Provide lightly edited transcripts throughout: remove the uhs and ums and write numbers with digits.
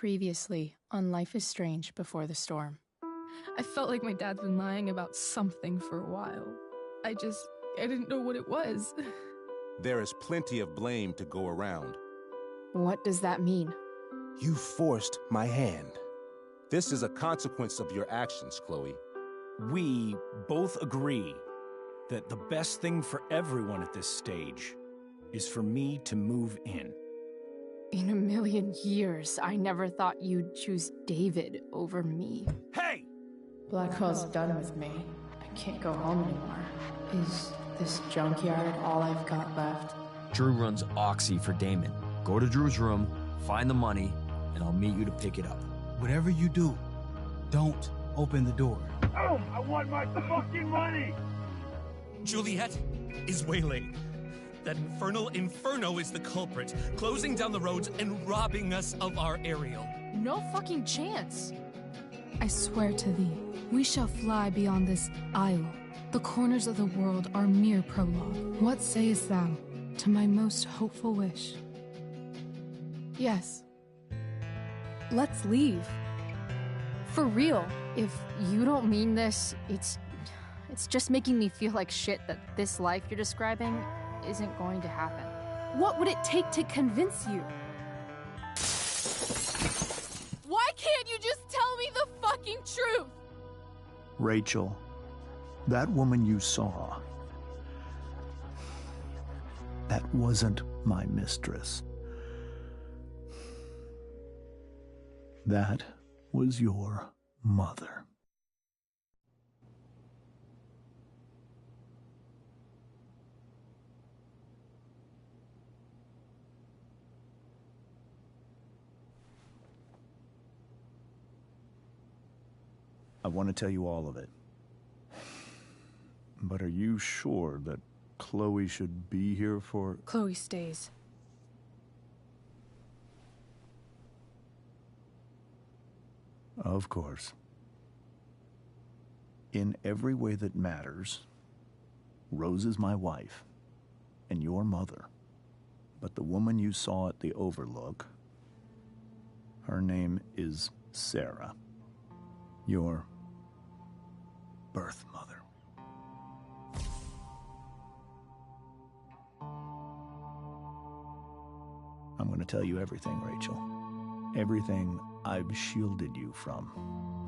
Previously on Life is Strange Before the Storm. I felt like my dad's been lying about something for a while. I didn't know what it was. There is plenty of blame to go around. What does that mean? You forced my hand. This is a consequence of your actions, Chloe. We both agree that the best thing for everyone at this stage is for me to move in. In a million years, I never thought you'd choose David over me. Hey! Blackwell's done with me. I can't go home anymore. Is this junkyard all I've got left? Drew runs Oxy for Damon. Go to Drew's room, find the money, and I'll meet you to pick it up. Whatever you do, don't open the door. Oh, I want my fucking money! Juliet is waylaid. That infernal Inferno is the culprit, closing down the roads and robbing us of our aerial. No fucking chance. I swear to thee, we shall fly beyond this isle. The corners of the world are mere prologue. What sayest thou to my most hopeful wish? Yes. Let's leave. For real. If you don't mean this, it's just making me feel like shit that this life you're describing isn't going to happen. What would it take to convince you? Why can't you just tell me the fucking truth? Rachel, that woman you saw, that wasn't my mistress. That was your mother. I want to tell you all of it. But are you sure that Chloe should be here for... Chloe stays. Of course. In every way that matters, Rose is my wife and your mother. But the woman you saw at the Overlook, her name is Sarah. Your birth mother. I'm going to tell you everything, Rachel. Everything I've shielded you from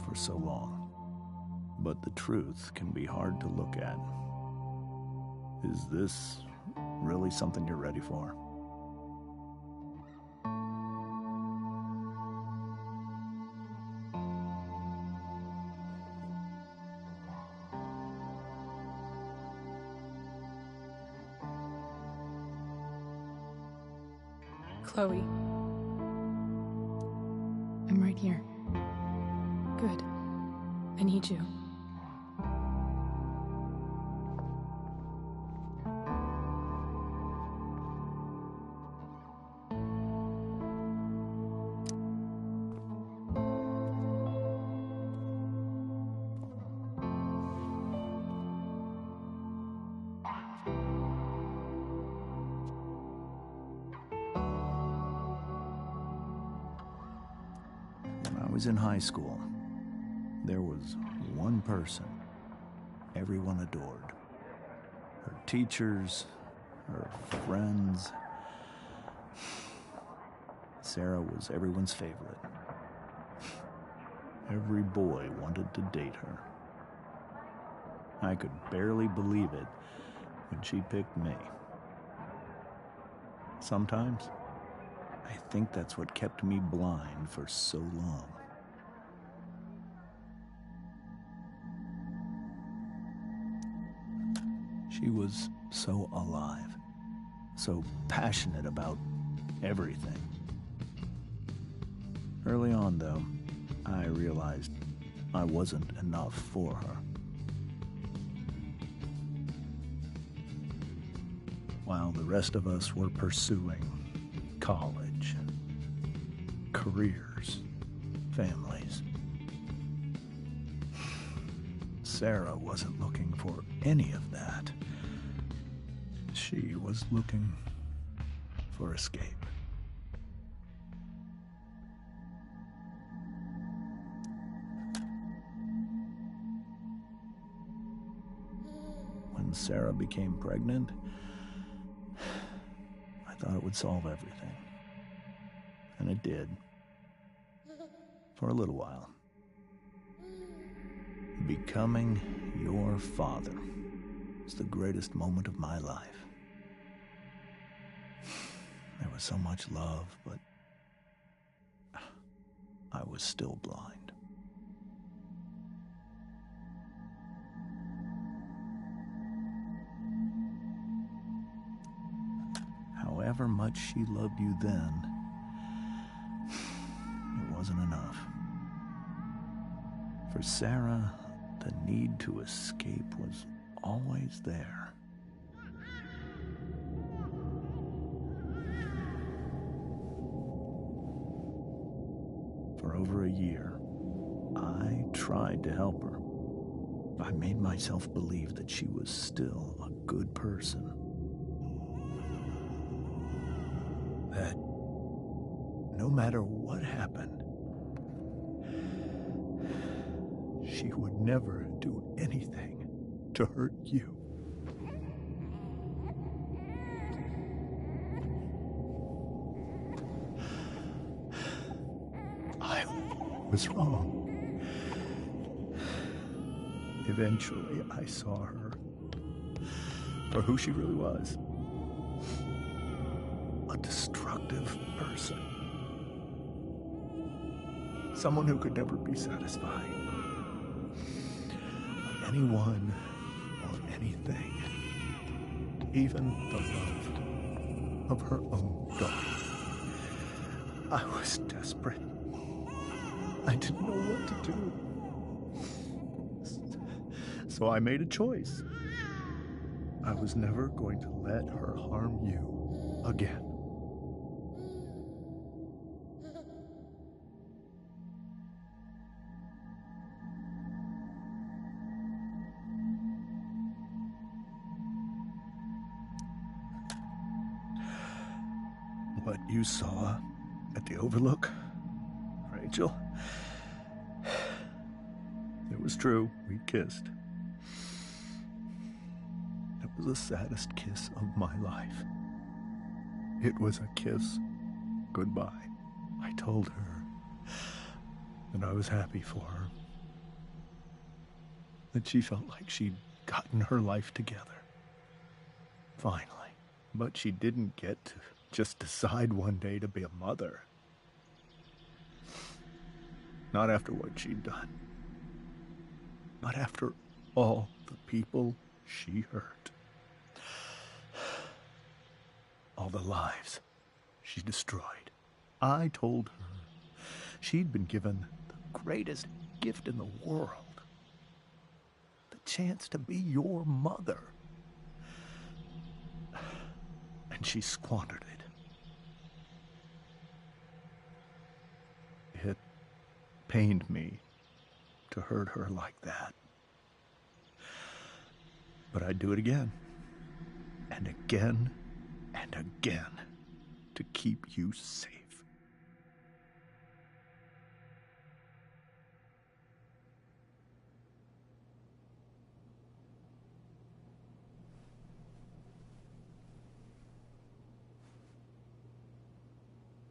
for so long. But the truth can be hard to look at. Is this really something you're ready for? Chloe. I'm right here. Good. I need you. When I was in high school, there was one person everyone adored. Her teachers, her friends. Sarah was everyone's favorite. Every boy wanted to date her. I could barely believe it when she picked me. Sometimes, I think that's what kept me blind for so long. She was so alive, so passionate about everything. Early on, though, I realized I wasn't enough for her. While the rest of us were pursuing college, careers, families, Sarah wasn't looking for any of that. She was looking for escape. Once Sarah became pregnant, I thought it would solve everything. And it did. For a little while. Becoming your father was the greatest moment of my life. There was so much love, but I was still blind. However much she loved you then, it wasn't enough. For Sarah, the need to escape was always there. For over a year, I tried to help her. I made myself believe that she was still a good person. That no matter what happened, she would never do anything to hurt you. I was wrong. Eventually, I saw her for who she really was. A destructive person. Someone who could never be satisfied by anyone or anything. Even the love of her own daughter. I was desperate. I didn't know what to do. So I made a choice. I was never going to let her harm you again. What you saw at the Overlook, Rachel, it was true. We kissed. It was the saddest kiss of my life. It was a kiss goodbye. I told her that I was happy for her. That she felt like she'd gotten her life together. Finally. But she didn't get to just decide one day to be a mother. Not after what she'd done. Not after all the people she hurt. All the lives she destroyed. I told her she'd been given the greatest gift in the world. The chance to be your mother. And she squandered it. It pained me to hurt her like that. But I'd do it again. And again. And again. To keep you safe.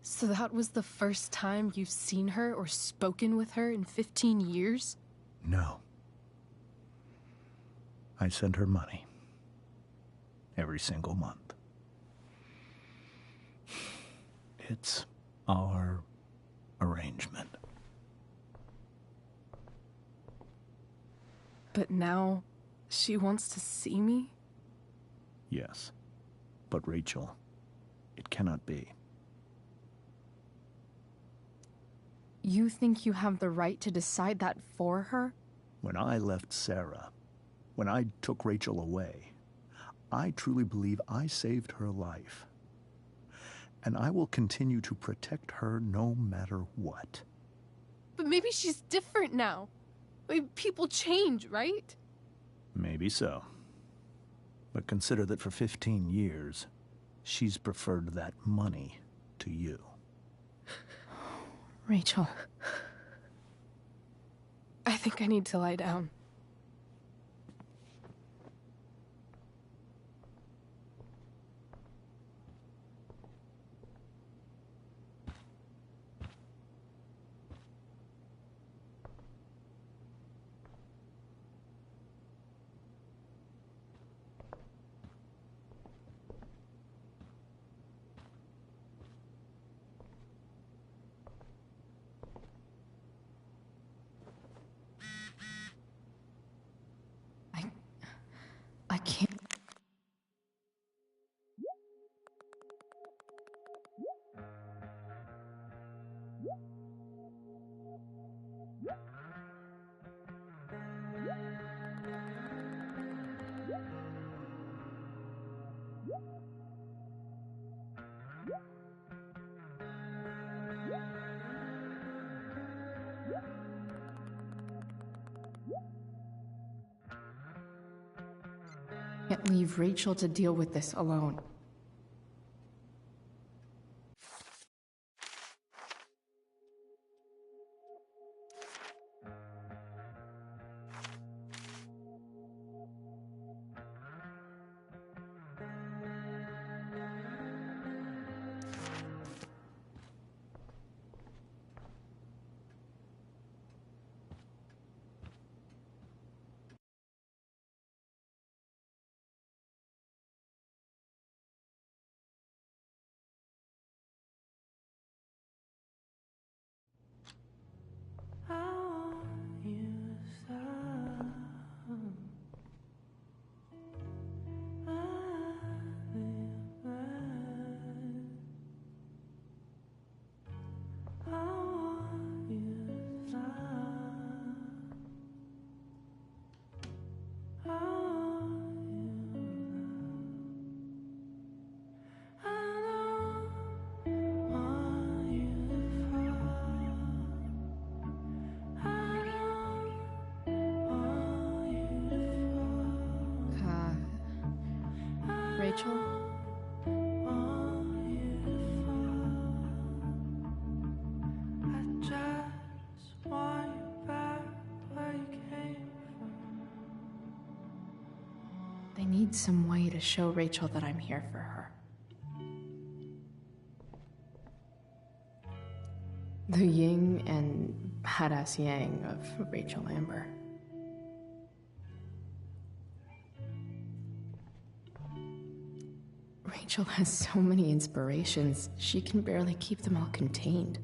So that was the first time you've seen her or spoken with her in 15 years? No. I sent her money. Every single month. It's our arrangement. But now, she wants to see me? Yes. But Rachel, it cannot be. You think you have the right to decide that for her? When I left Sarah, when I took Rachel away, I truly believe I saved her life. And I will continue to protect her no matter what. But maybe she's different now. Maybe people change, right? Maybe so. But consider that for 15 years, she's preferred that money to you. Rachel. I think I need to lie down. I can't. Can't leave Rachel to deal with this alone. Rachel? They need some way to show Rachel that I'm here for her. The yin and badass yang of Rachel Amber. Rachel has so many inspirations, she can barely keep them all contained.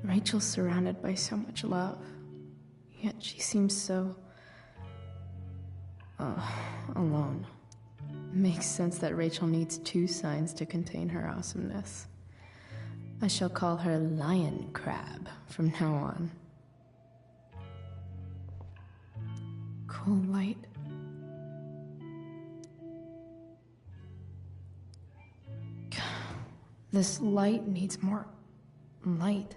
Rachel's surrounded by so much love, yet she seems so... alone. Makes sense that Rachel needs two signs to contain her awesomeness. I shall call her Lion Crab from now on. Cool light. This light needs more light.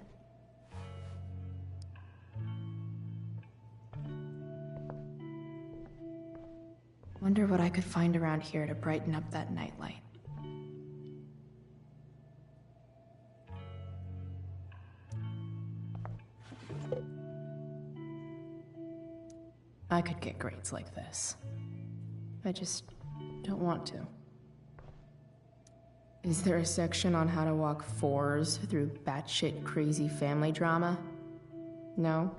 Wonder what I could find around here to brighten up that nightlight. I could get grades like this. I just don't want to. Is there a section on how to walk fours through batshit crazy family drama? No?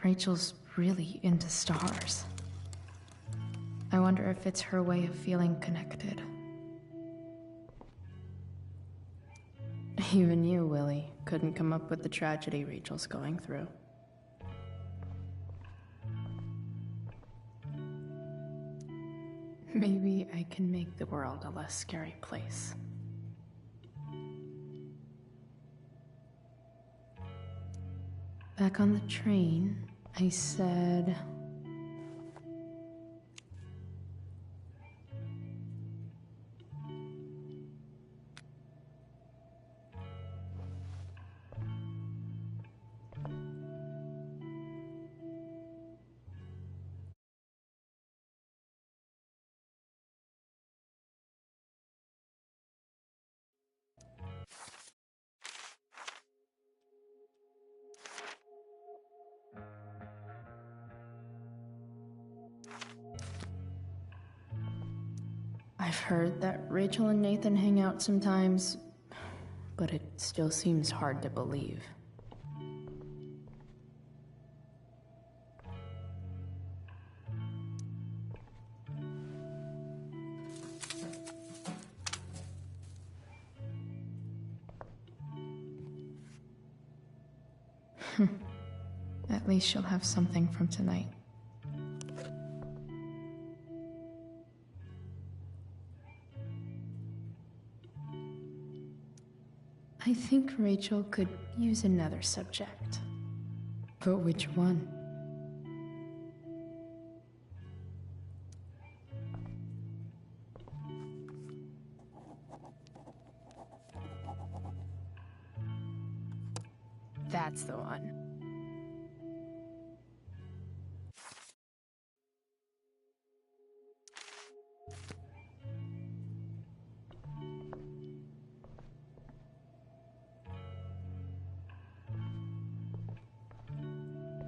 Rachel's really into stars. I wonder if it's her way of feeling connected. Even you, Willie, couldn't come up with the tragedy Rachel's going through. Maybe I can make the world a less scary place. Back on the train, I said... I've heard that Rachel and Nathan hang out sometimes, but it still seems hard to believe. At least she'll have something from tonight. I think Rachel could use another subject. But which one? That's the one.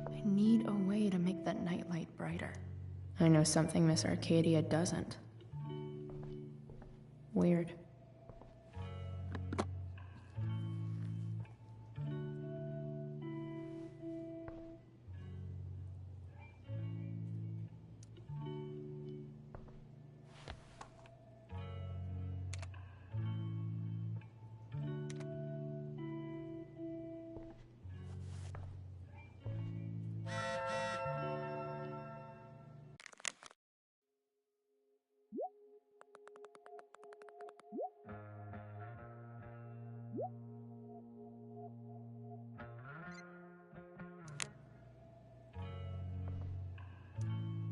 I need a way to make that nightlight brighter. I know something Miss Arcadia doesn't. Weird.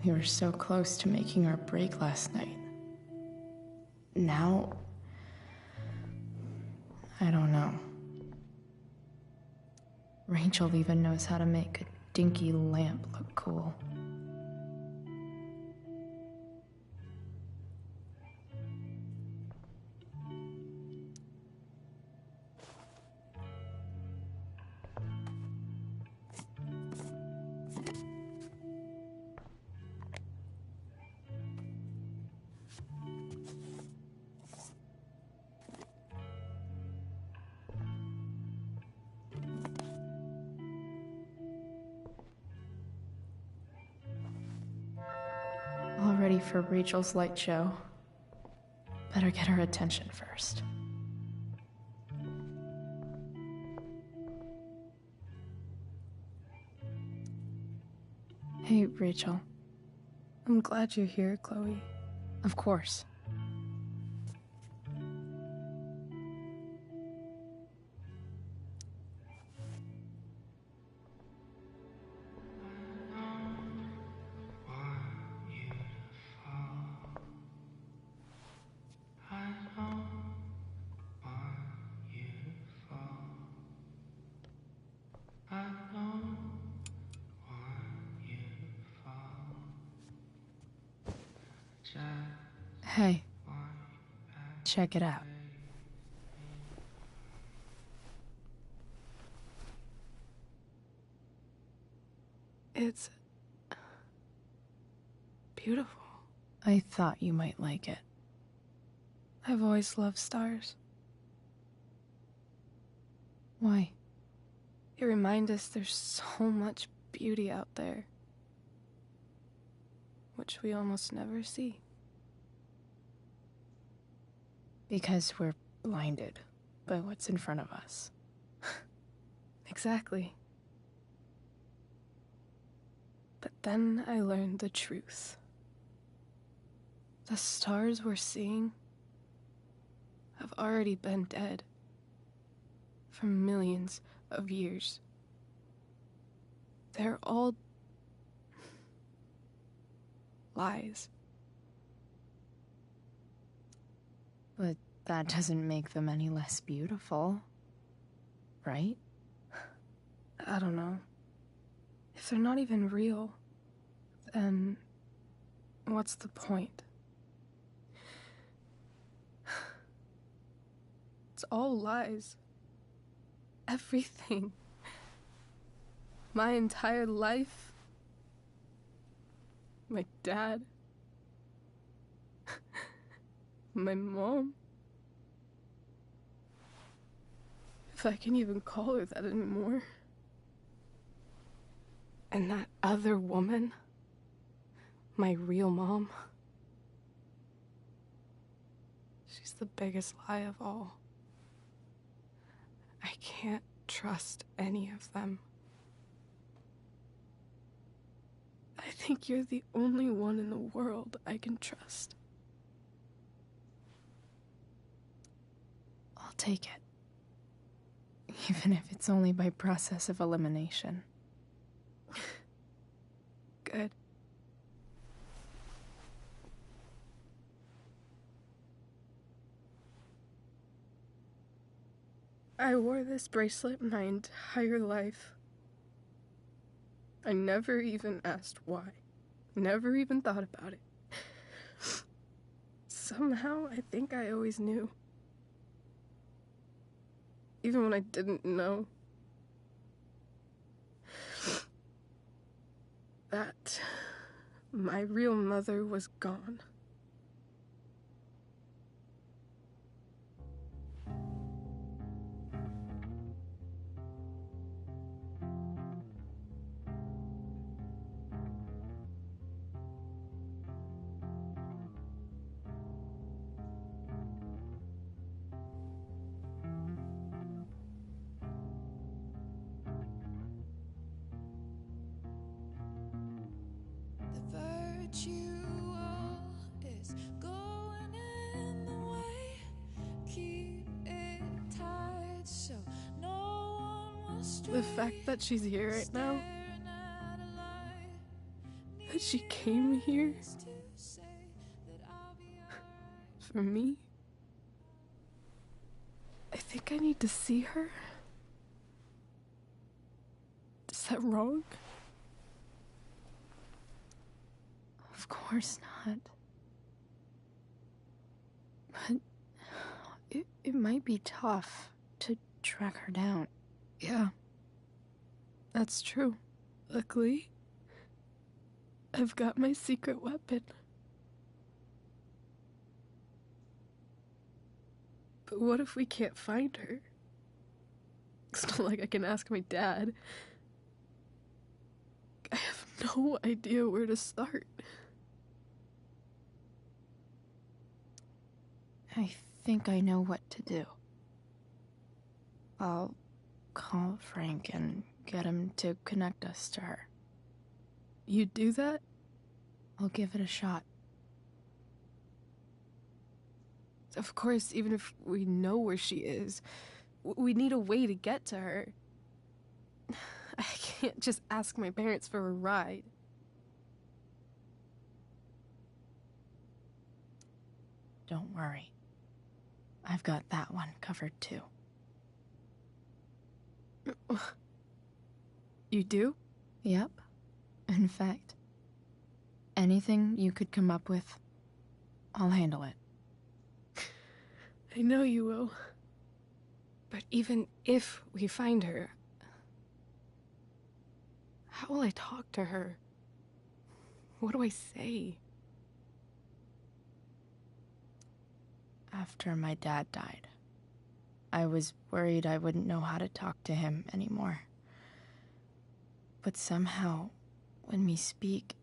We were so close to making our break last night. Now, I don't know. Rachel even knows how to make a dinky lamp look cool. All ready for Rachel's light show. Better get her attention first. Hey, Rachel. I'm glad you're here, Chloe. Of course. Hey, check it out. It's beautiful. I thought you might like it. I've always loved stars. Why? They remind us there's so much beauty out there, which we almost never see. Because we're blinded by what's in front of us. Exactly. But then I learned the truth. The stars we're seeing have already been dead for millions of years. They're all lies. But that doesn't make them any less beautiful, right? I don't know. If they're not even real, then what's the point? It's all lies. Everything. My entire life. My dad. My mom. If I can even call her that anymore. And that other woman. My real mom. She's the biggest lie of all. I can't trust any of them. think you're the only one in the world I can trust. I'll take it. Even if it's only by process of elimination. Good. I wore this bracelet my entire life. I never even asked why. Never even thought about it. Somehow, I think I always knew. Even when I didn't know. That my real mother was gone. The fact that she's here right now, that she came here for me, I think I need to see her. Is that wrong? Of course not. But it might be tough to track her down. Yeah. That's true. Luckily, I've got my secret weapon. But what if we can't find her? It's not like I can ask my dad. I have no idea where to start. I think I know what to do. I'll call Frank and get him to connect us to her. You'd do that? I'll give it a shot. Of course, even if we know where she is, we need a way to get to her. I can't just ask my parents for a ride. Don't worry. I've got that one covered too. You do? Yep. In fact, anything you could come up with, I'll handle it. I know you will. But even if we find her, how will I talk to her? What do I say? After my dad died, I was worried I wouldn't know how to talk to him anymore. But somehow, when we speak,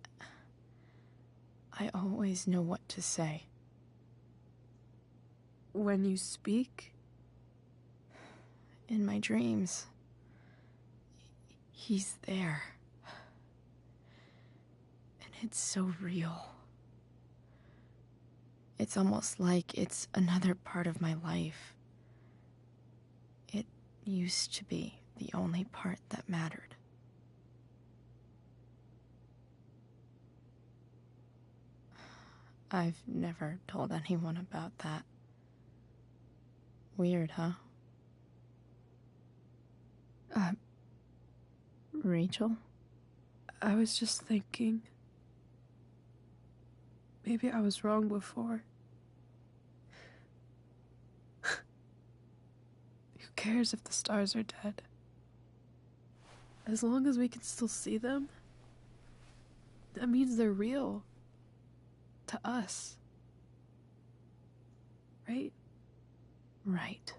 I always know what to say. When you speak? In my dreams. He's there. And it's so real. It's almost like it's another part of my life. It used to be the only part that mattered. I've never told anyone about that. Weird, huh? Rachel? I was just thinking. Maybe I was wrong before. Who cares if the stars are dead? As long as we can still see them, that means they're real. To us. Right? Right.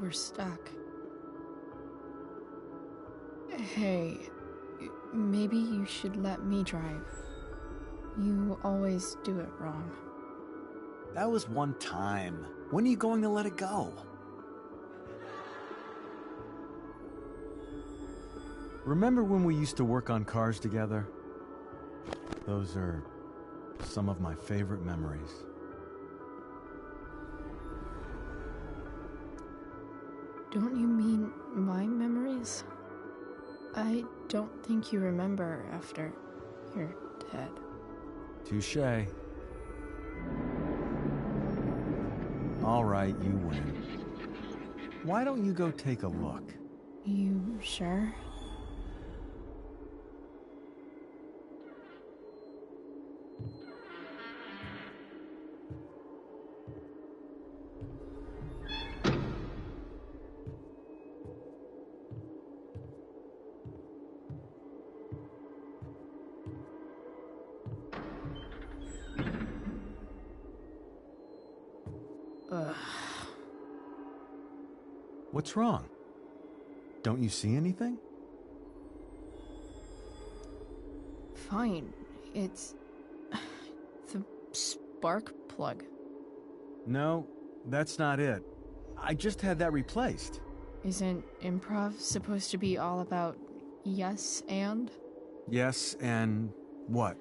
we're stuck. Hey, maybe you should let me drive. You always do it wrong. That was one time. When are you going to let it go? Remember when we used to work on cars together? Those are some of my favorite memories. Don't you mean my memories? I don't think you remember after you're dead. Touché. All right, you win. Why don't you go take a look? You sure? What's wrong? Don't you see anything? Fine. It's the spark plug. No, that's not it. I just had that replaced. Isn't improv supposed to be all about yes and? Yes, and what?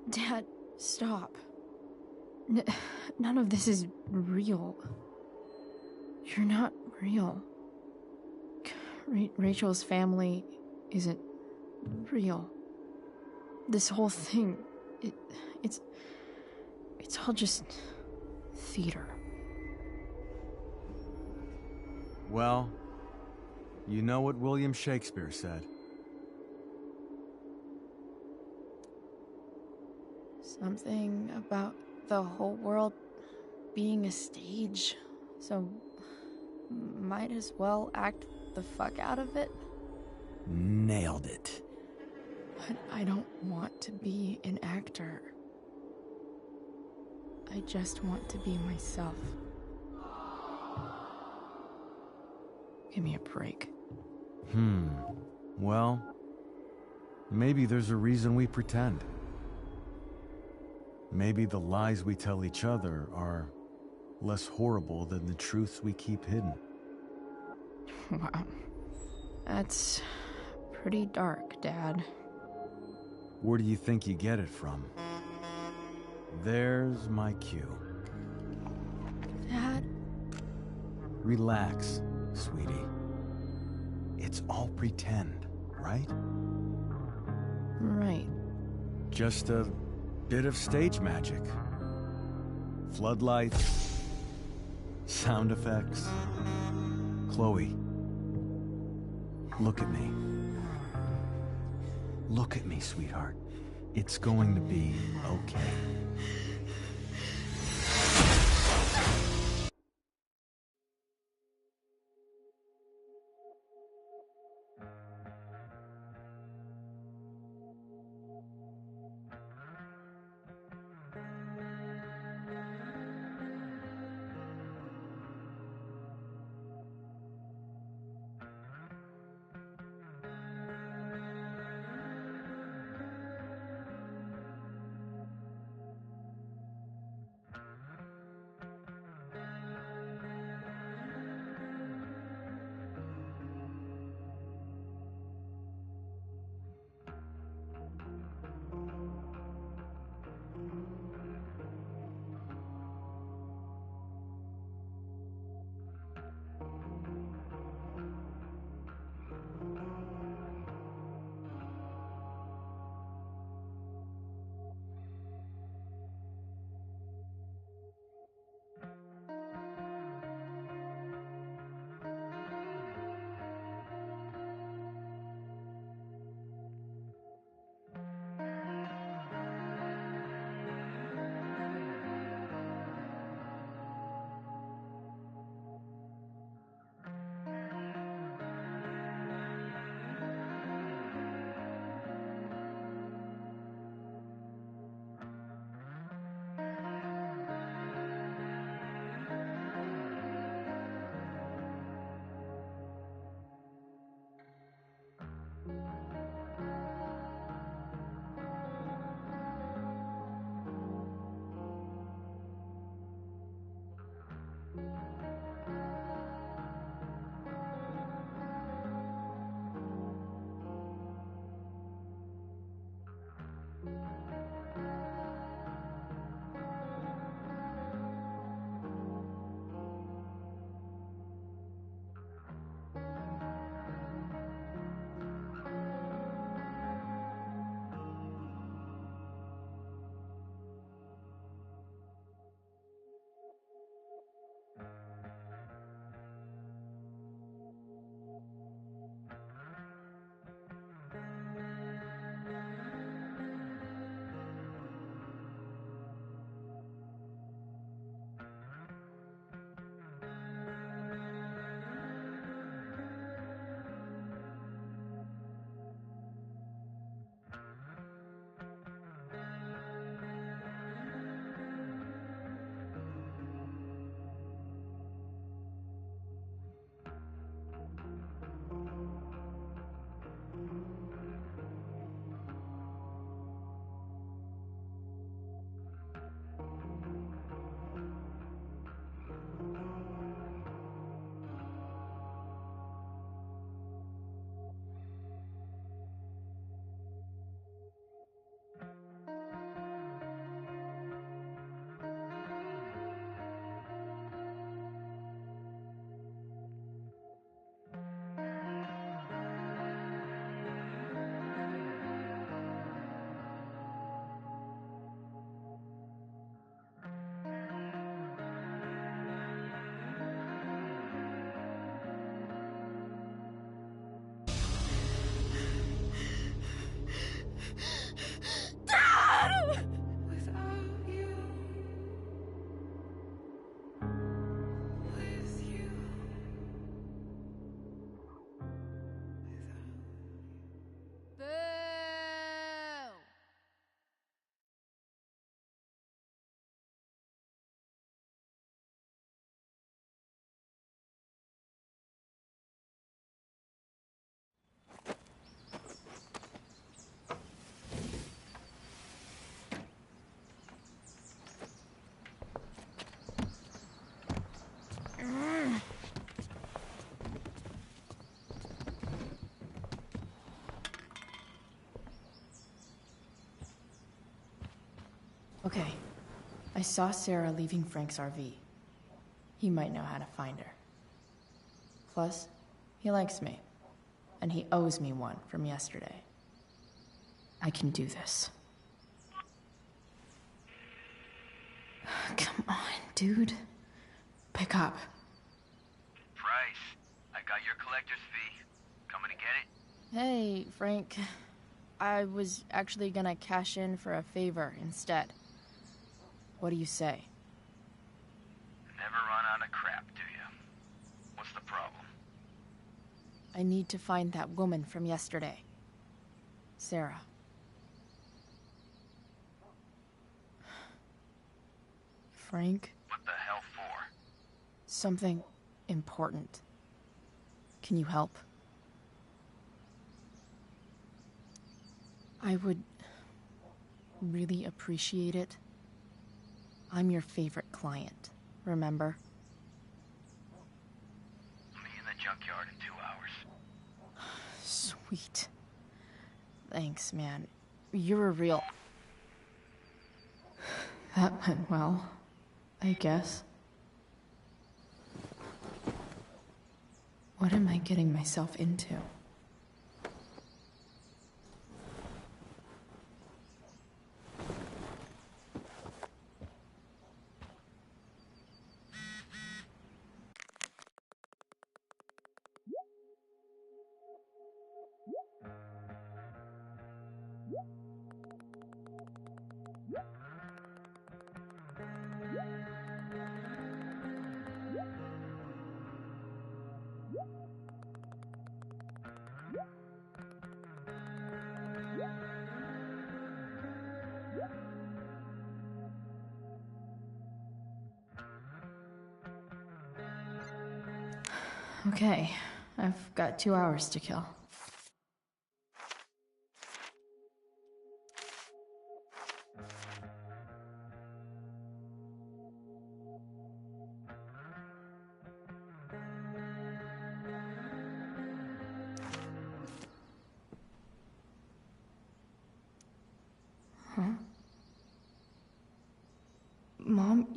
Dad, stop. None of this is real. You're not real. Rachel's family isn't real. This whole thing, it's all just theater. Well, you know what William Shakespeare said. Something about the whole world being a stage, so might as well act the fuck out of it. Nailed it. But I don't want to be an actor. I just want to be myself. Give me a break. Well, maybe there's a reason we pretend. Maybe the lies we tell each other are less horrible than the truths we keep hidden. Wow. That's pretty dark, Dad. Where do you think you get it from? There's my cue. Dad? Relax, sweetie. It's all pretend, right? Right. Just a bit of stage magic. Floodlights, sound effects. Chloe, look at me. Look at me, sweetheart. It's going to be okay. Okay, I saw Sarah leaving Frank's RV. He might know how to find her. Plus, he likes me, and he owes me one from yesterday. I can do this. Come on, dude. Pick up. Price, I got your collector's fee. Coming to get it? Hey, Frank. I was actually gonna cash in for a favor instead. What do you say? Never run out of crap, do you? What's the problem? I need to find that woman from yesterday. Sarah. Frank? What the hell for? Something important. Can you help? I would really appreciate it. I'm your favorite client, remember? Meet in the junkyard in 2 hours. Sweet. Thanks, man. You're a real... That went well, I guess. What am I getting myself into? Okay, I've got 2 hours to kill.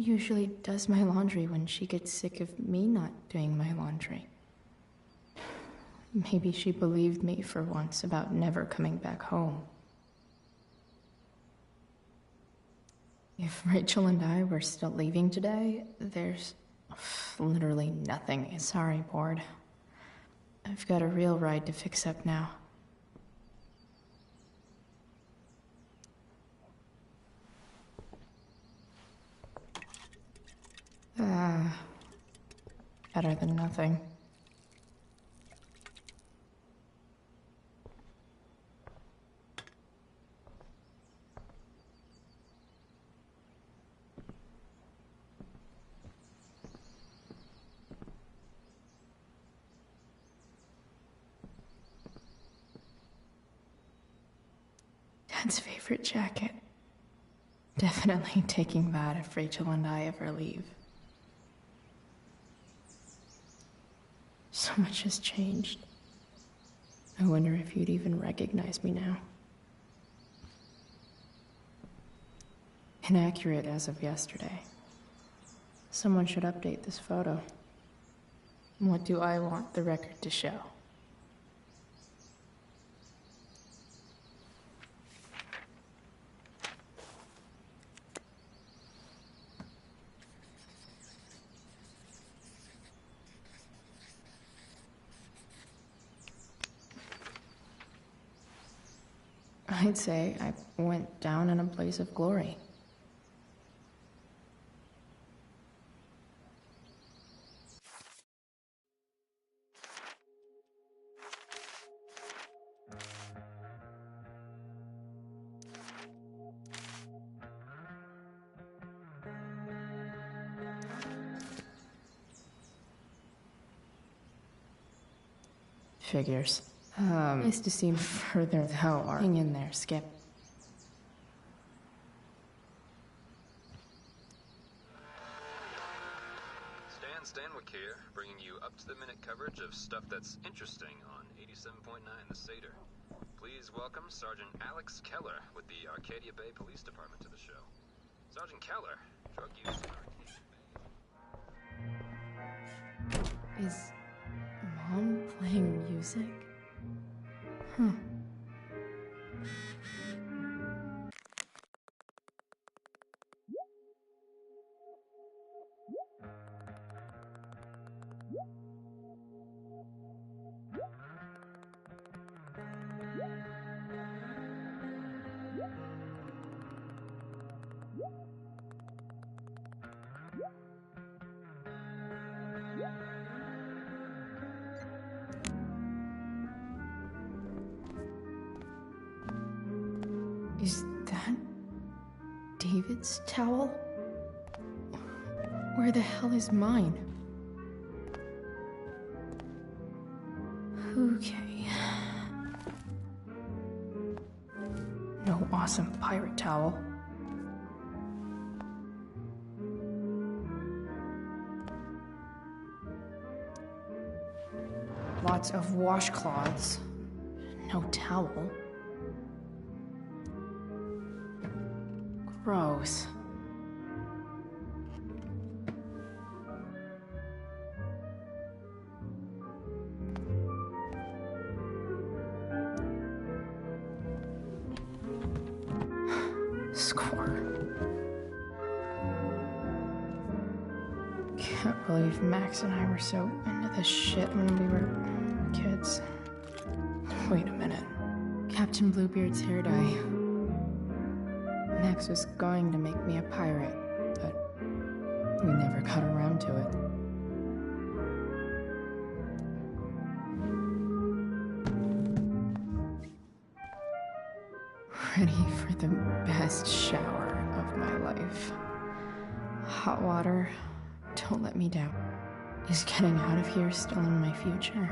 usually does my laundry when she gets sick of me not doing my laundry. Maybe she believed me for once about never coming back home. If Rachel and I were still leaving today, there's literally nothing. Sorry, board. I've got a real ride to fix up now. Better than nothing. Dad's favorite jacket. Definitely taking that if Rachel and I ever leave. So much has changed. I wonder if you'd even recognize me now. Inaccurate as of yesterday. Someone should update this photo. What do I want the record to show? I'd say I went down in a blaze of glory. Figures. Nice to see further though. Hang in there, Skip. Stanwyck here, bringing you up-to-the-minute coverage of stuff that's interesting on 87.9 The Seder. Please welcome Sergeant Alex Keller with the Arcadia Bay Police Department to the show. Sergeant Keller, drug use in Arcadia Bay. Is Mom playing music? Huh. Is that David's towel? Where the hell is mine? Okay. No awesome pirate towel. Lots of washcloths. No towel. Gross. Score. Can't believe Max and I were so into this shit when we were kids. Wait a minute. Captain Bluebeard's hair dye. Max was going to make me a pirate, but we never got around to it. Ready for the best shower of my life. Hot water, don't let me down. Is getting out of here still in my future?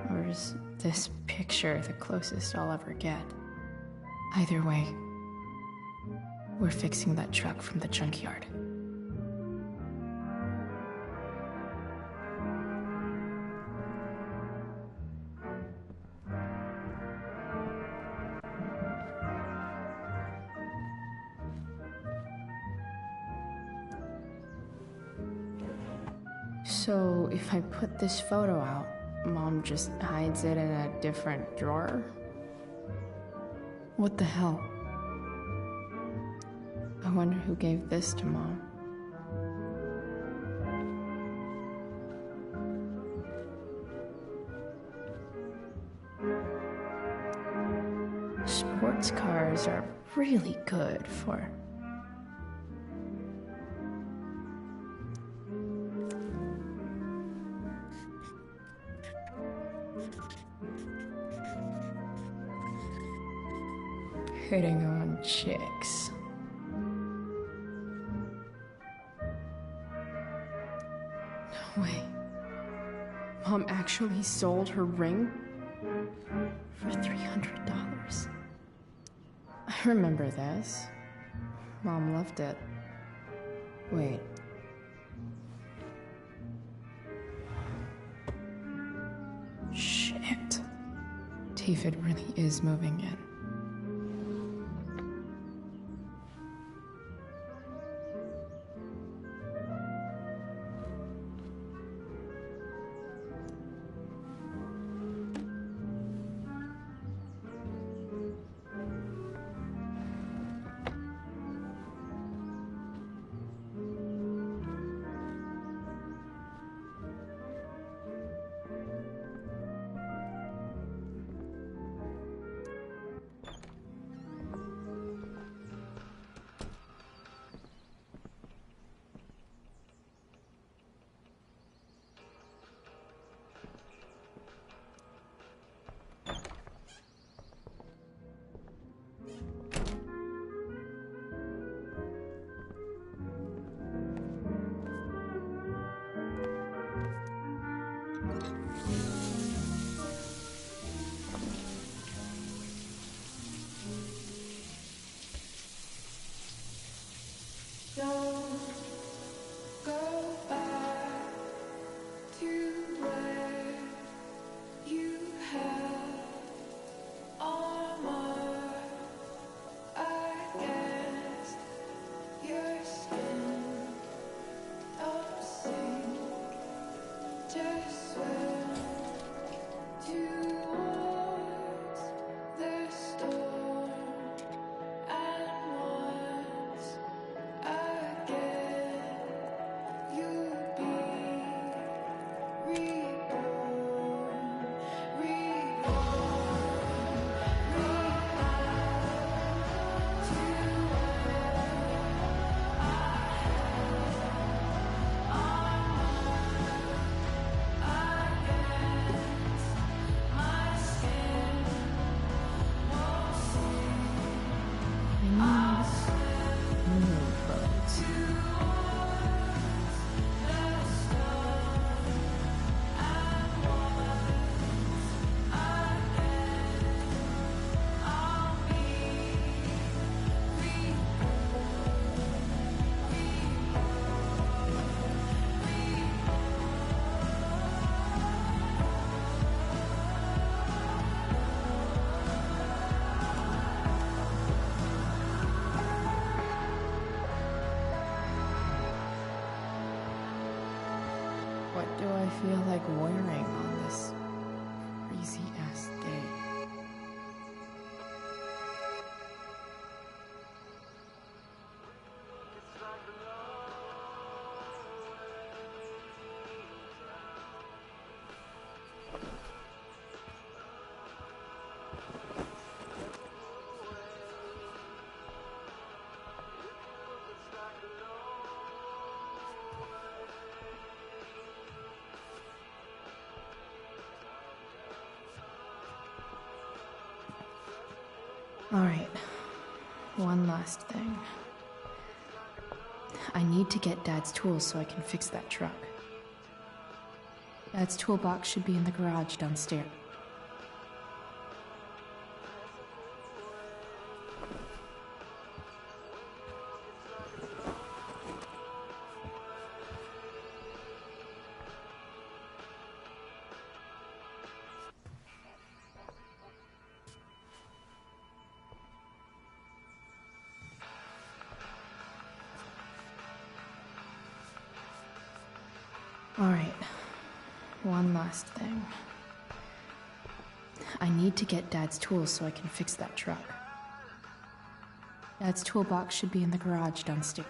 Or is this picture the closest I'll ever get? Either way, we're fixing that truck from the junkyard. So if I put this photo out, Mom just hides it in a different drawer? What the hell? I wonder who gave this to Mom. Sports cars are really good for... hitting on chicks. No way. Mom actually sold her ring for $300. I remember this. Mom loved it. Wait. Shit. David really is moving in. What do I feel like wearing on this crazy-ass day? Alright, one last thing. I need to get Dad's tools so I can fix that truck. Dad's toolbox should be in the garage downstairs. Alright. One last thing. I need to get Dad's tools so I can fix that truck. Dad's toolbox should be in the garage downstairs.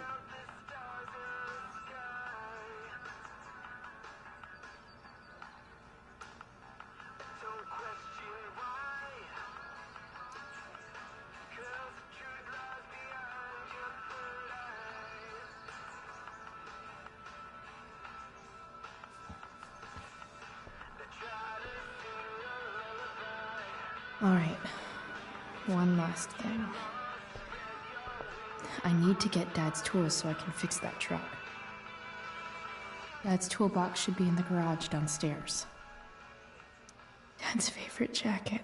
Alright. One last thing. I need to get Dad's tools so I can fix that truck. Dad's toolbox should be in the garage downstairs. Dad's favorite jacket.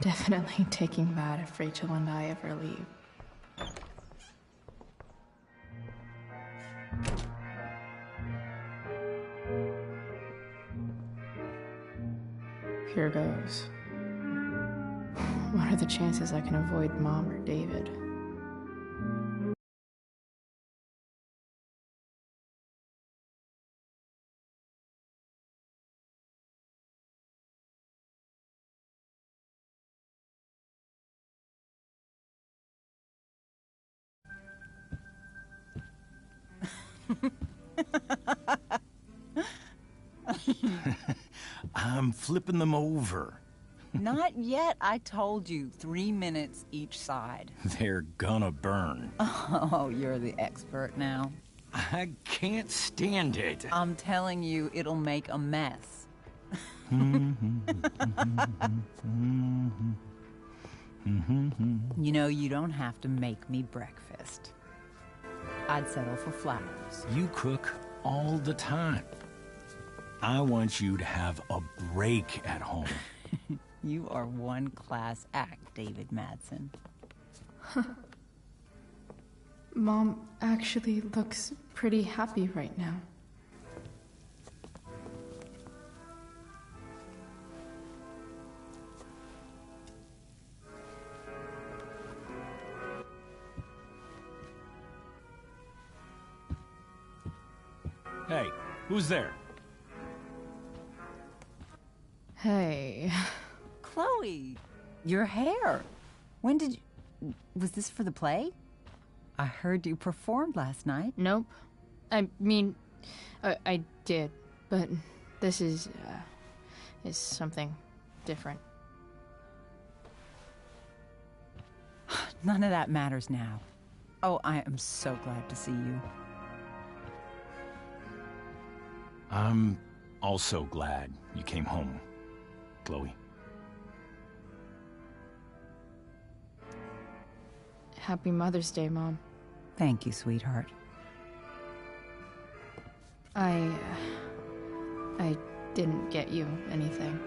Definitely taking that if Rachel and I ever leave. Here goes. What are the chances I can avoid Mom or David? I'm flipping them over. Not yet. I told you, 3 minutes each side. They're gonna burn. Oh, you're the expert now. I can't stand it. I'm telling you, it'll make a mess. You know, you don't have to make me breakfast. I'd settle for flowers. You cook all the time. I want you to have a break at home. You are one class act, David Madsen. Mom actually looks pretty happy right now. Hey, who's there? Hey. Chloe, your hair. When did you... Was this for the play? I heard you performed last night. Nope. I mean, I did, but this is something different. None of that matters now. Oh, I am so glad to see you. I'm also glad you came home, Chloe. Happy Mother's Day, Mom. Thank you, sweetheart. I didn't get you anything.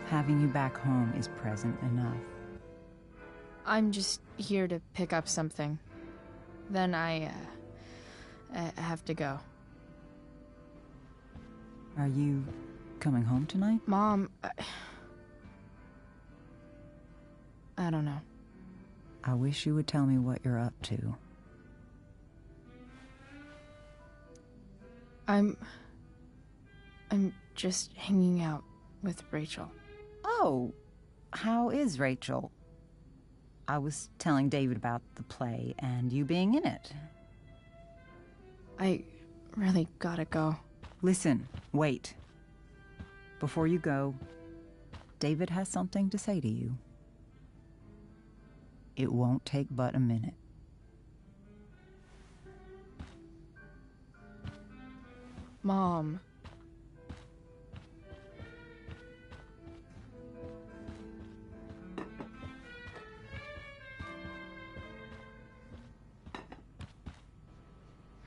Having you back home is present enough. I'm just here to pick up something. Then I have to go. Are you coming home tonight? Mom, I don't know. I wish you would tell me what you're up to. I'm just hanging out with Rachel. Oh, how is Rachel? I was telling David about the play and you being in it. I really gotta go. Listen, wait. Before you go, David has something to say to you. It won't take but a minute. Mom.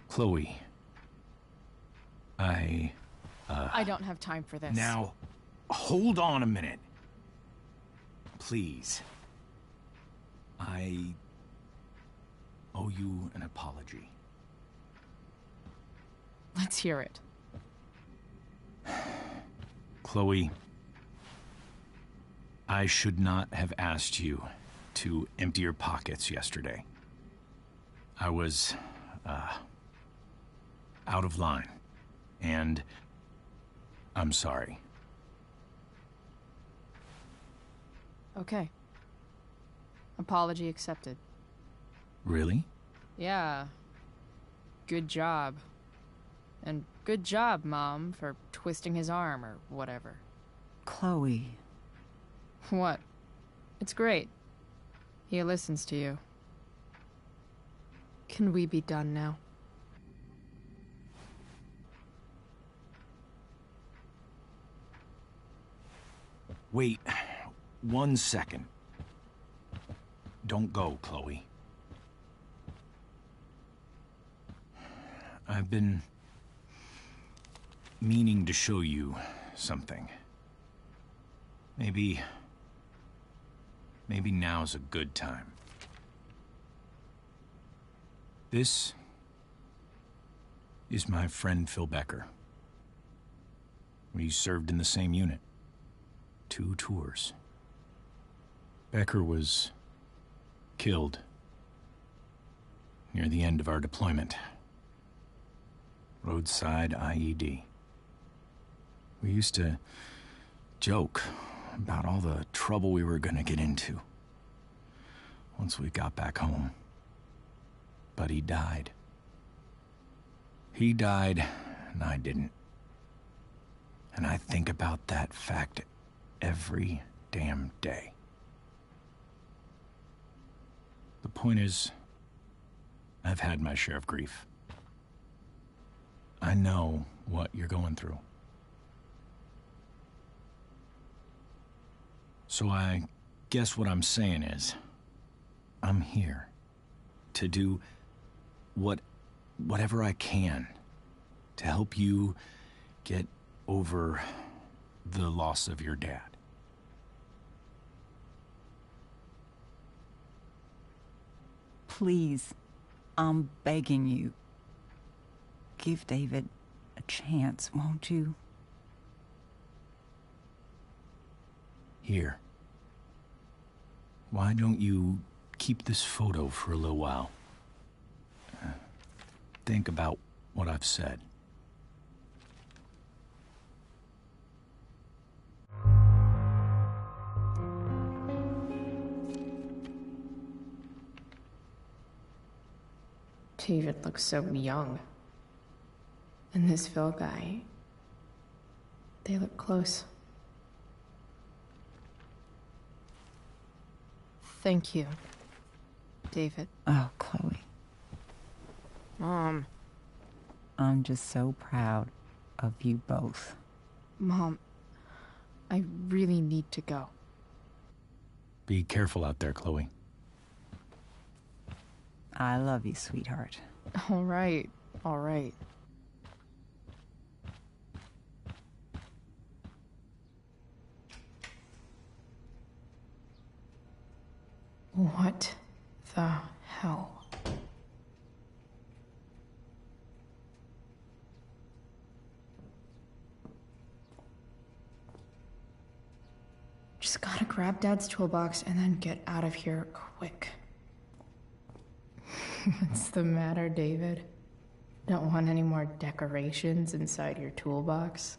Chloe. I don't have time for this. Now, hold on a minute. Please. I owe you an apology. Let's hear it. Chloe, I should not have asked you to empty your pockets yesterday. I was, out of line. and I'm sorry. Okay. Apology accepted. Really? Yeah. Good job. And good job, Mom, for twisting his arm or whatever. Chloe. What? It's great. He listens to you. Can we be done now? Wait 1 second. Don't go, Chloe. I've been meaning to show you something. Maybe now's a good time. This is my friend Phil Becker. We served in the same unit. 2 tours. Becker was killed near the end of our deployment. Roadside IED. We used to joke about all the trouble we were gonna get into once we got back home. But he died. He died, and I didn't. And I think about that fact every damn day. The point is, I've had my share of grief. I know what you're going through. So I guess what I'm saying is, I'm here to do whatever I can to help you get over the loss of your dad. Please, I'm begging you. Give David a chance, won't you? Here. Why don't you keep this photo for a little while? Think about what I've said. David looks so young. And this Phil guy, they look close. Thank you, David. Oh, Chloe. Mom. I'm just so proud of you both. Mom, I really need to go. Be careful out there, Chloe. I love you, sweetheart. All right, all right. What the hell? Just gotta grab Dad's toolbox and then get out of here quick. What's the matter, David? Don't want any more decorations inside your toolbox?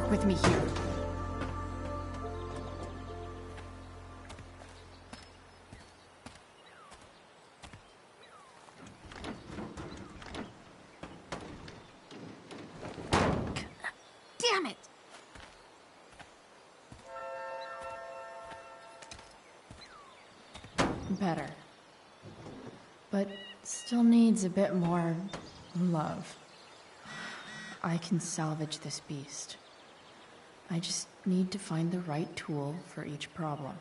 Work with me here. Damn it! Better. But still needs a bit more love. I can salvage this beast. I just need to find the right tool for each problem.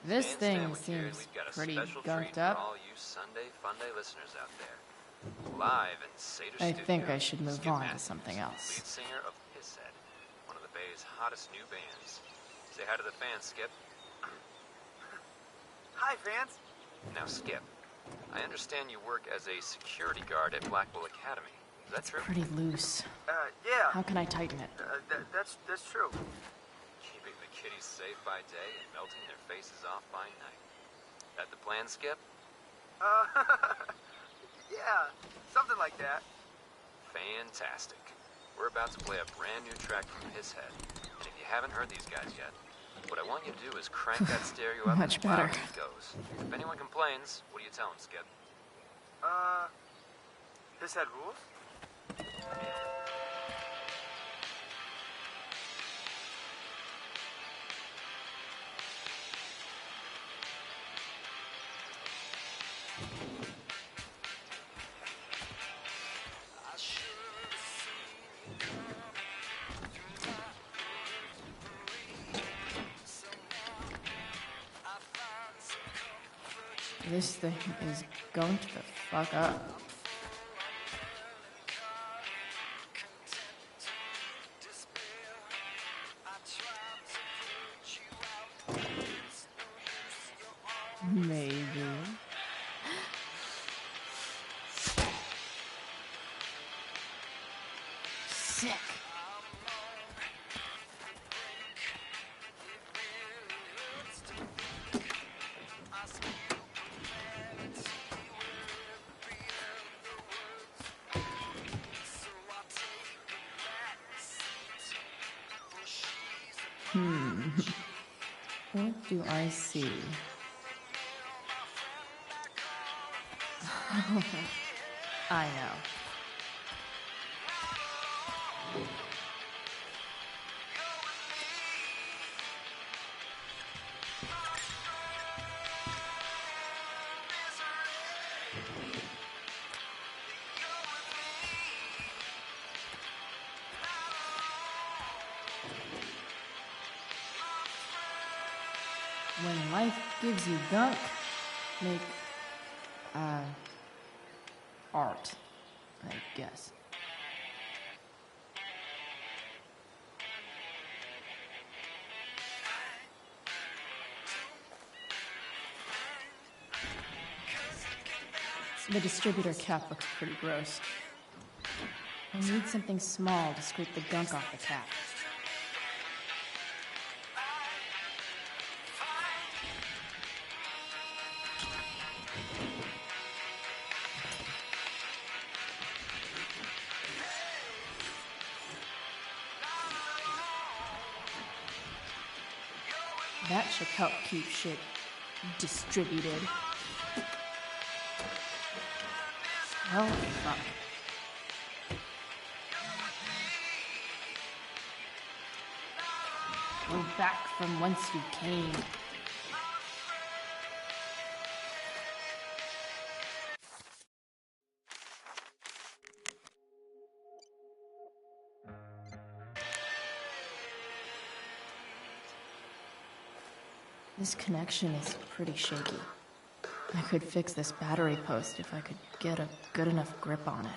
This thing seems pretty gunked up. All you Sunday Funday listeners out there. Live in Seder I Studios, think I should move Skip on to Matthews, something else. Lead singer of Pisshead, one of the Bay's hottest new bands. Say hi to the fans, Skip. Hi, fans. Now, Skip, I understand you work as a security guard at Blackwell Academy. Is that true? Pretty loose. Yeah. How can I tighten it? That's true. Keeping the kiddies safe by day and melting their faces off by night. That the plan, Skip? Yeah, something like that. Fantastic. We're about to play a brand new track from Pisshead. And if you haven't heard these guys yet, what I want you to do is crank that stereo up Much as loud better. as it goes. If anyone complains, what do you tell them, Skip? Pisshead rules? This thing is going to the fuck up. Maybe. Sick. What do I see? I know. When life gives you gunk, make, art, I guess. The distributor cap looks pretty gross. I need something small to scrape the gunk off the cap. That should help keep shit distributed. Oh, fuck. Go back from whence you came. This connection is pretty shaky. I could fix this battery post if I could get a good enough grip on it.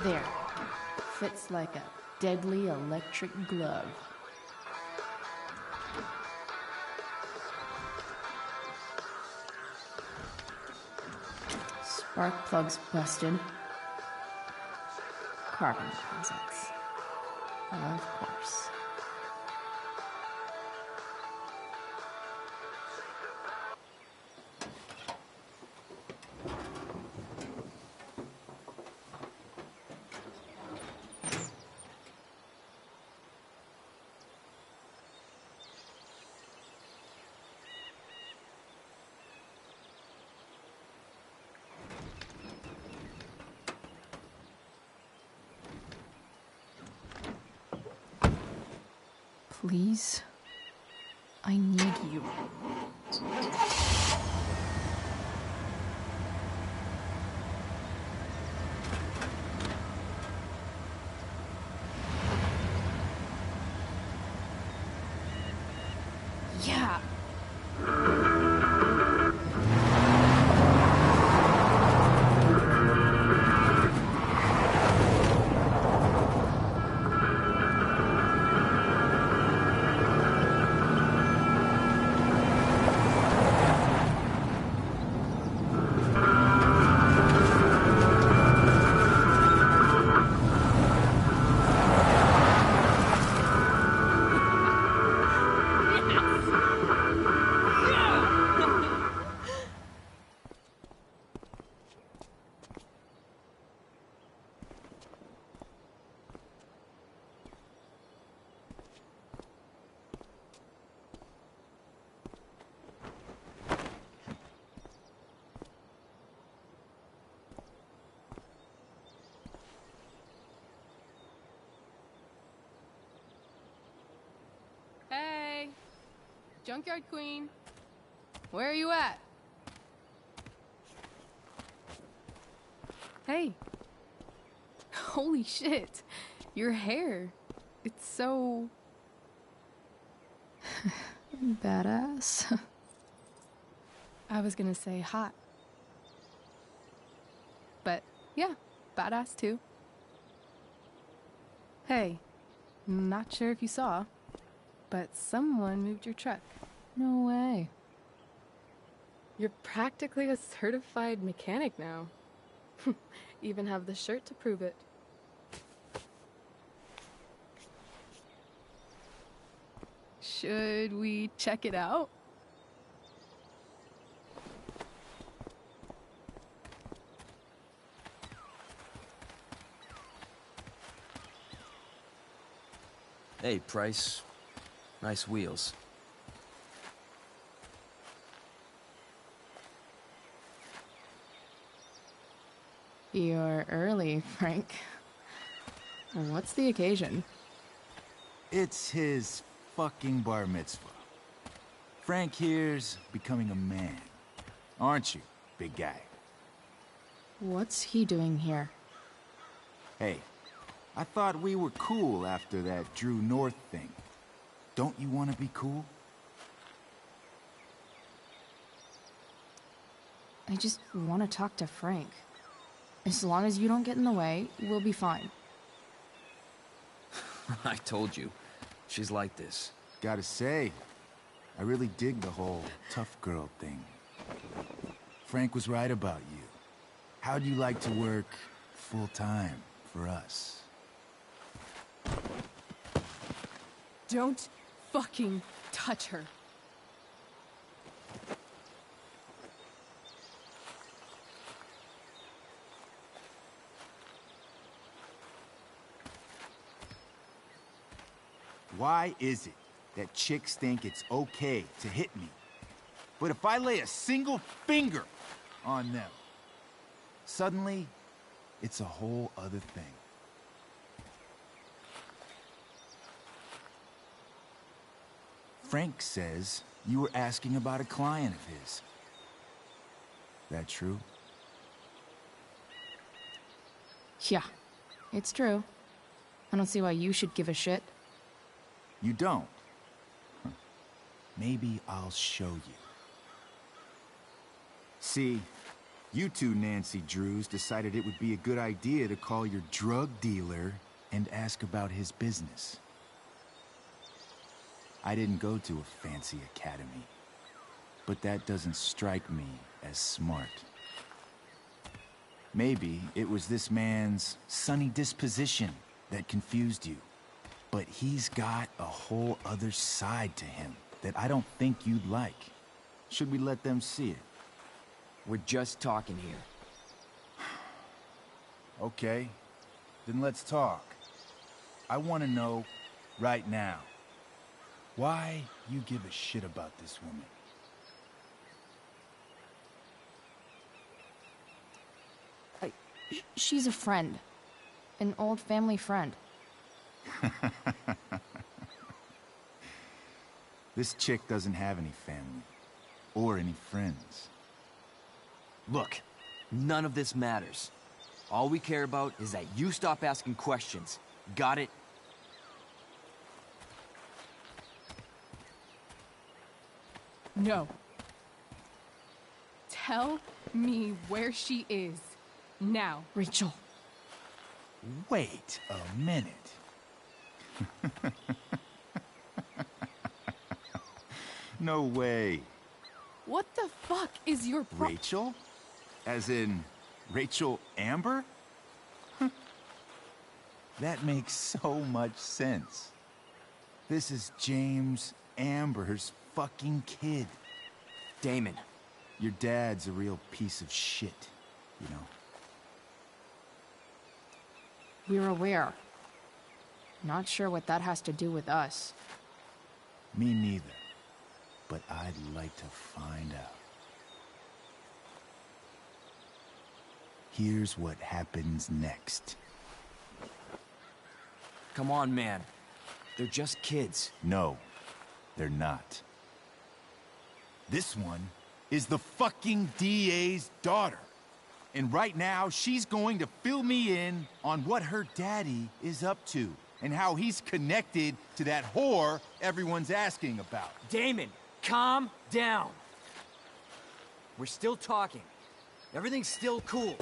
There. Fits like a deadly electric glove. Spark plugs busted. Carbon deposits. Of course. Please, I need you. Yeah. Hey! Junkyard Queen! Where are you at? Hey! Holy shit! Your hair! It's so... Badass. I was gonna say hot. But, yeah, badass too. Hey, not sure if you saw, but someone moved your truck. No way. You're practically a certified mechanic now. Even have the shirt to prove it. Should we check it out? Hey, Price. Nice wheels. You're early, Frank. What's the occasion? It's his fucking bar mitzvah. Frank here's becoming a man. Aren't you, big guy? What's he doing here? Hey, I thought we were cool after that Drew North thing. Don't you want to be cool? I just want to talk to Frank. As long as you don't get in the way, we'll be fine. I told you. She's like this. Gotta say, I really dig the whole tough girl thing. Frank was right about you. How'd you like to work full-time for us? Don't fucking touch her. Why is it that chicks think it's okay to hit me? But if I lay a single finger on them, suddenly, it's a whole other thing. Frank says you were asking about a client of his. That true? Yeah, it's true. I don't see why you should give a shit. You don't? Huh. Maybe I'll show you. See, you two Nancy Drews decided it would be a good idea to call your drug dealer and ask about his business. I didn't go to a fancy academy, but that doesn't strike me as smart. Maybe it was this man's sunny disposition that confused you. But he's got a whole other side to him that I don't think you'd like. Should we let them see it? We're just talking here. Okay, then let's talk. I want to know, right now, why you give a shit about this woman. She's a friend. An old family friend. This chick doesn't have any family. Or any friends. Look, none of this matters. All we care about is that you stop asking questions. Got it? No. Tell me where she is. Now. Rachel. Wait a minute. No way. What the fuck is your Rachel? As in, Rachel Amber? That makes so much sense. This is James Amber's fucking kid. Damon. Your dad's a real piece of shit, you know? We're aware. Not sure what that has to do with us. Me neither. But I'd like to find out. Here's what happens next. Come on, man. They're just kids. No, they're not. This one is the fucking DA's daughter. And right now, she's going to fill me in on what her daddy is up to and how he's connected to that whore everyone's asking about. Damon, calm down. We're still talking. Everything's still cool.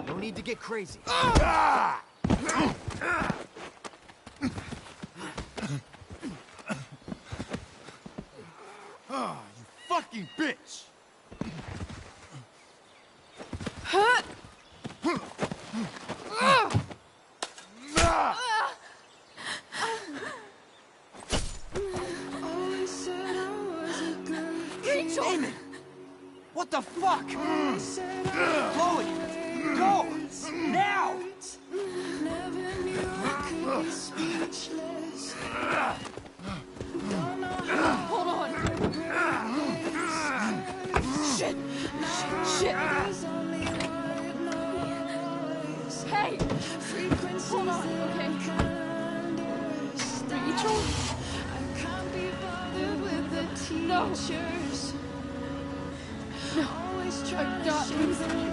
No need to get crazy. Ah! Oh, you fucking bitch! Rachel! Damon! What the fuck? Chloe! Go! Now! Hold on. Shit. Shit. Hey! Hold on, okay? Rachel? No. No. I'm not losing you.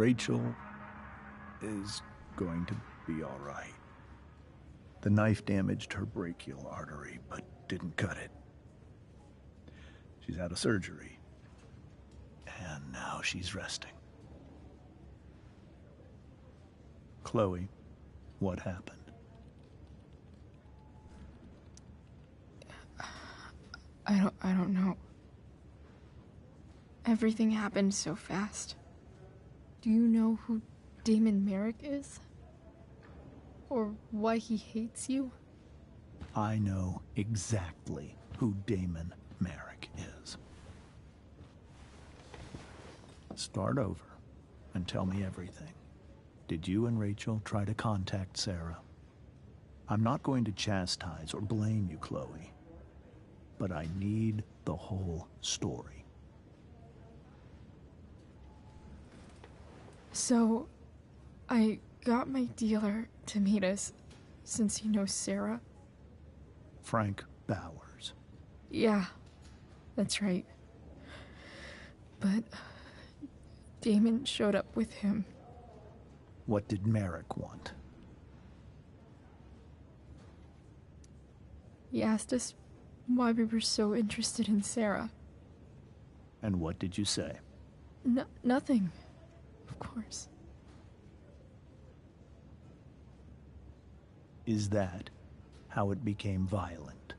Rachel is going to be all right. The knife damaged her brachial artery, but didn't cut it. She's out of surgery, and now she's resting. Chloe, what happened? I don't know. Everything happened so fast. Do you know who Damon Merrick is? Or why he hates you? I know exactly who Damon Merrick is. Start over and tell me everything. Did you and Rachel try to contact Sarah? I'm not going to chastise or blame you, Chloe, but I need the whole story. So, I got my dealer to meet us, since he knows Sarah. Frank Bowers. Yeah, that's right. But Damon showed up with him. What did Merrick want? He asked us why we were so interested in Sarah. And what did you say? Nothing, of course. Is that how it became violent?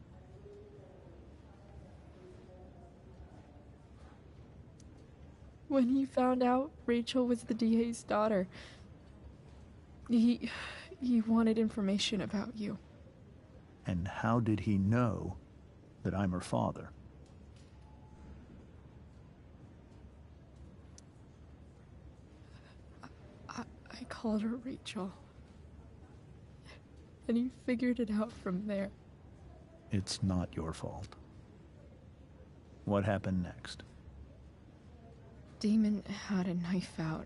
When he found out Rachel was the DA's daughter, he wanted information about you. And how did he know that I'm her father? I called her Rachel. And he figured it out from there. It's not your fault. What happened next? Damon had a knife out,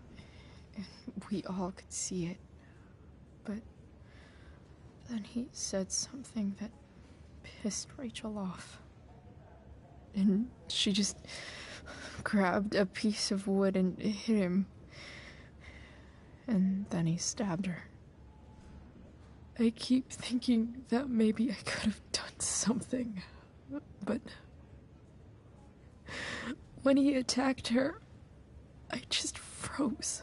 and we all could see it. But then he said something that pissed Rachel off. And she just grabbed a piece of wood and hit him. And then he stabbed her. I keep thinking that maybe I could have done something, but when he attacked her, I just froze.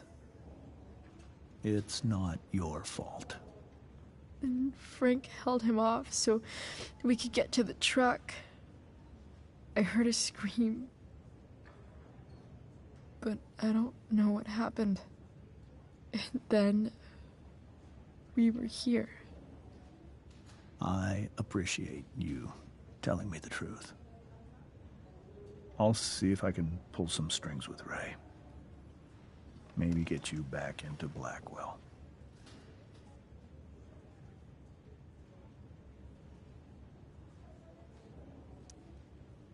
It's not your fault. And Frank held him off so we could get to the truck. I heard a scream, but I don't know what happened. And then we were here. I appreciate you telling me the truth. I'll see if I can pull some strings with Ray. Maybe get you back into Blackwell.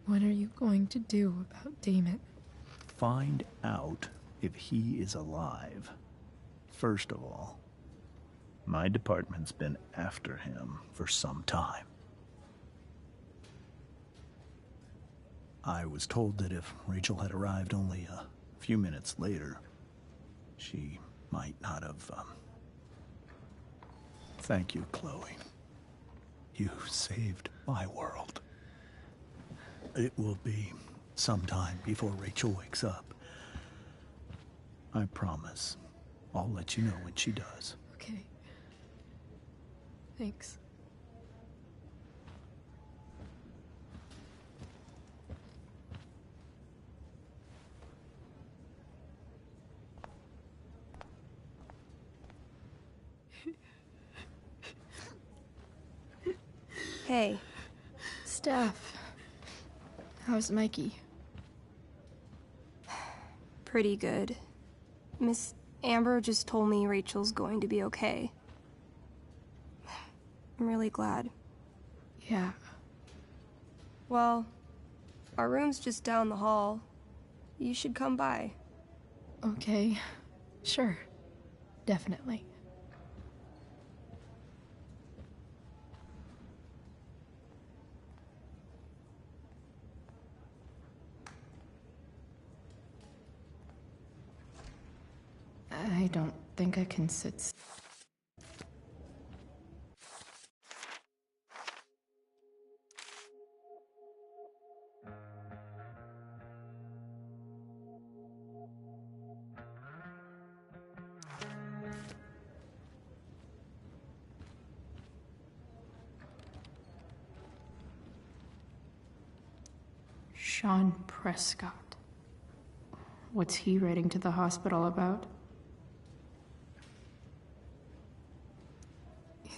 What are you going to do about Damon? Find out if he is alive. First of all, my department's been after him for some time. I was told that if Rachel had arrived only a few minutes later, she might not have, Thank you, Chloe. You saved my world. It will be some time before Rachel wakes up. I promise. I'll let you know when she does. Okay. Thanks. Hey. Steph. How's Mikey? Pretty good. Miss Amber just told me Rachel's going to be okay. I'm really glad. Yeah. Well, our room's just down the hall. You should come by. Okay. Sure. Definitely. think I can sit Sean Prescott. What's he writing to the hospital about?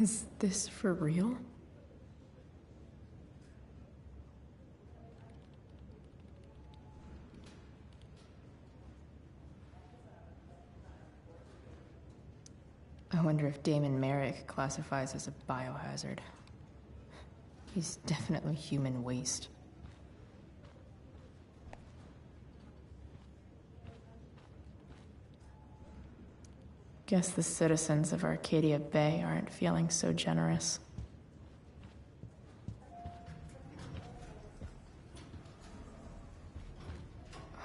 Is this for real? I wonder if Damon Merrick classifies as a biohazard. He's definitely human waste. Guess the citizens of Arcadia Bay aren't feeling so generous.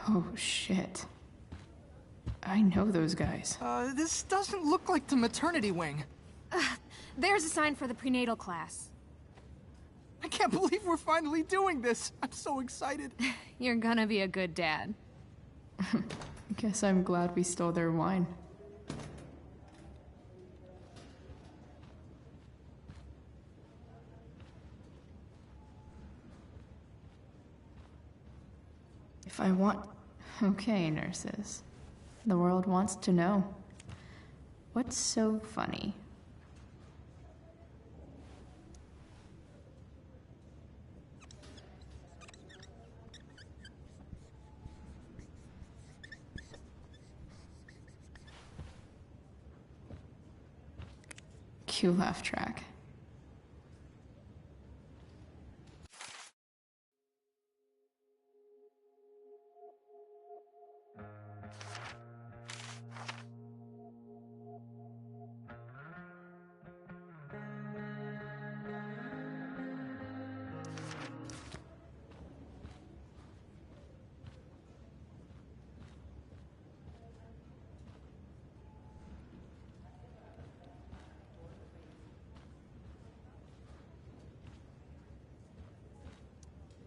Oh, shit. I know those guys. This doesn't look like the maternity wing. There's a sign for the prenatal class. I can't believe we're finally doing this. I'm so excited. You're gonna be a good dad. Guess I'm glad we stole their wine. If I want... Okay, nurses. The world wants to know. What's so funny? Cue laugh track.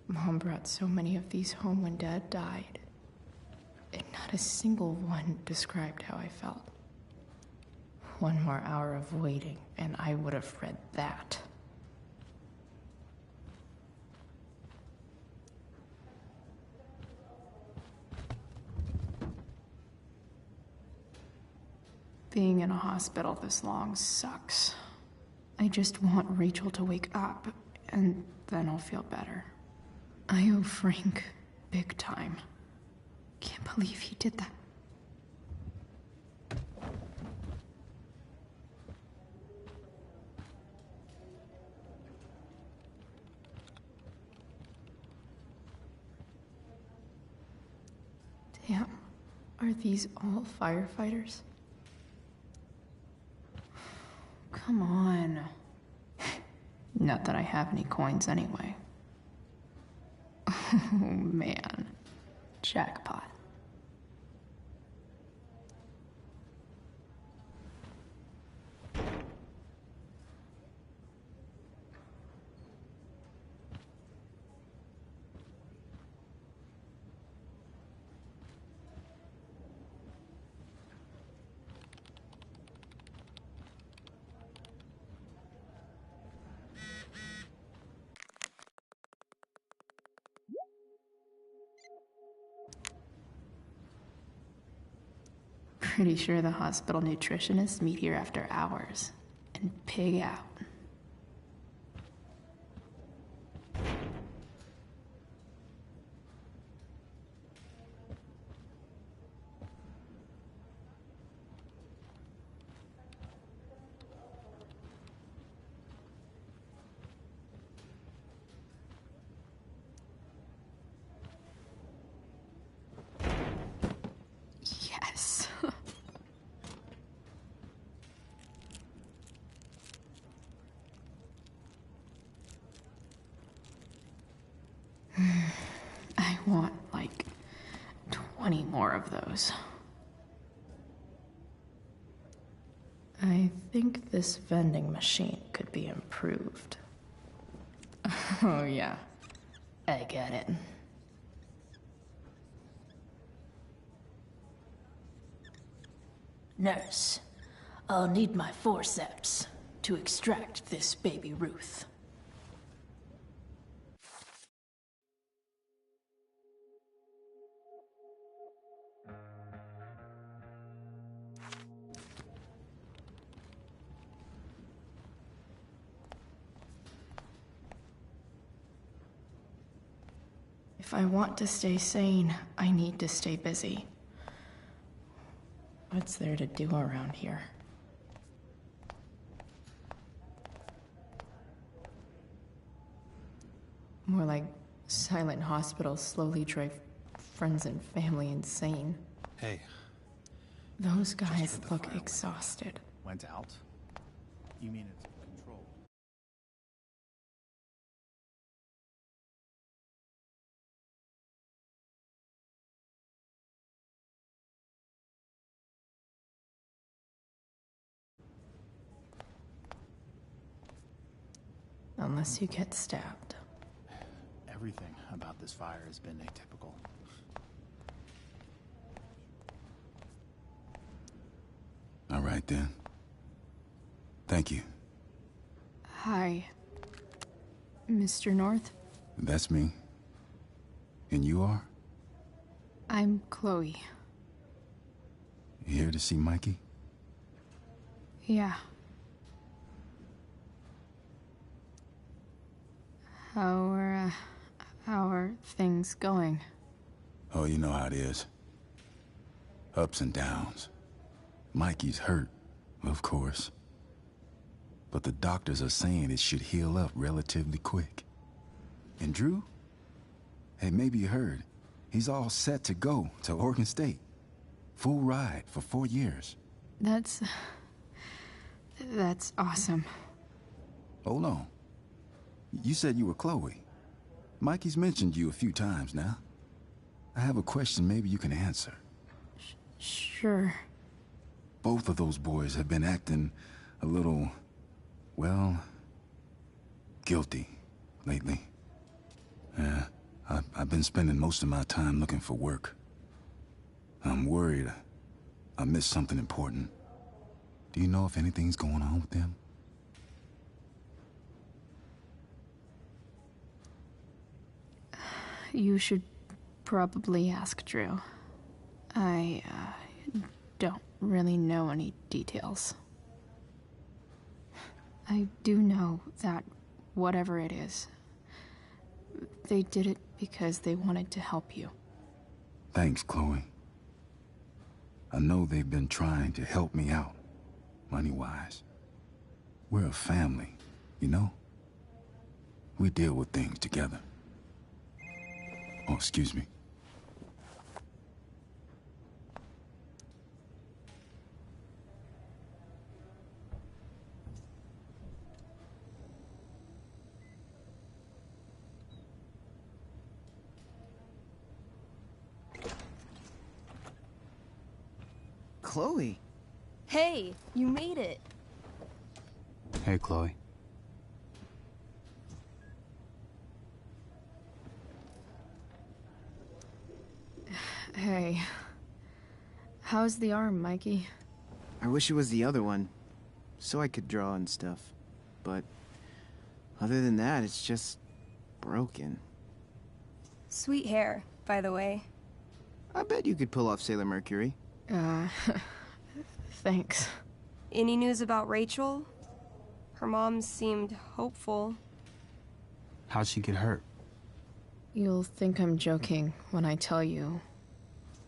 Mom brought so many of these home when Dad died, and not a single one described how I felt. One more hour of waiting, and I would have read that. Being in a hospital this long sucks. I just want Rachel to wake up, and then I'll feel better. I owe Frank big time. Can't believe he did that. Damn, are these all firefighters? Come on. Not that I have any coins anyway. Oh man, jackpot. Pretty sure the hospital nutritionists meet here after hours and pig out. Yes. I want, like, 20 more of those. I think this vending machine could be improved. Oh, yeah. I get it. Nurse, I'll need my forceps to extract this baby Ruth. If I want to stay sane, I need to stay busy. What's there to do around here? More like silent hospitals slowly drive friends and family insane. Hey. Those guys look exhausted. Went out? You mean it's controlled? Unless you get stabbed. Everything about this fire has been atypical. All right, then. Thank you. Hi, Mr. North. That's me. And you are? I'm Chloe. You here to see Mikey? Yeah. How are things going? Oh, you know how it is. Ups and downs. Mikey's hurt, of course. But the doctors are saying it should heal up relatively quick. And Drew? Hey, maybe you heard. He's all set to go to Oregon State. Full ride for 4 years. That's awesome. Hold on. You said you were Chloe. Mikey's mentioned you a few times now. I have a question maybe you can answer. Sure. Both of those boys have been acting a little, well, guilty lately. Yeah, I've been spending most of my time looking for work. I'm worried I missed something important. Do you know if anything's going on with them? You should probably ask Drew. I don't really know any details. I do know that whatever it is, they did it because they wanted to help you. Thanks, Chloe. I know they've been trying to help me out, money-wise. We're a family, you know? We deal with things together. Oh, excuse me. Chloe. Hey, you made it. Hey, Chloe. Hey. How's the arm, Mikey? I wish it was the other one, so I could draw and stuff. But other than that, it's just broken. Sweet hair, by the way. I bet you could pull off Sailor Mercury. Thanks. Any news about Rachel? Her mom seemed hopeful. How'd she get hurt? You'll think I'm joking when I tell you,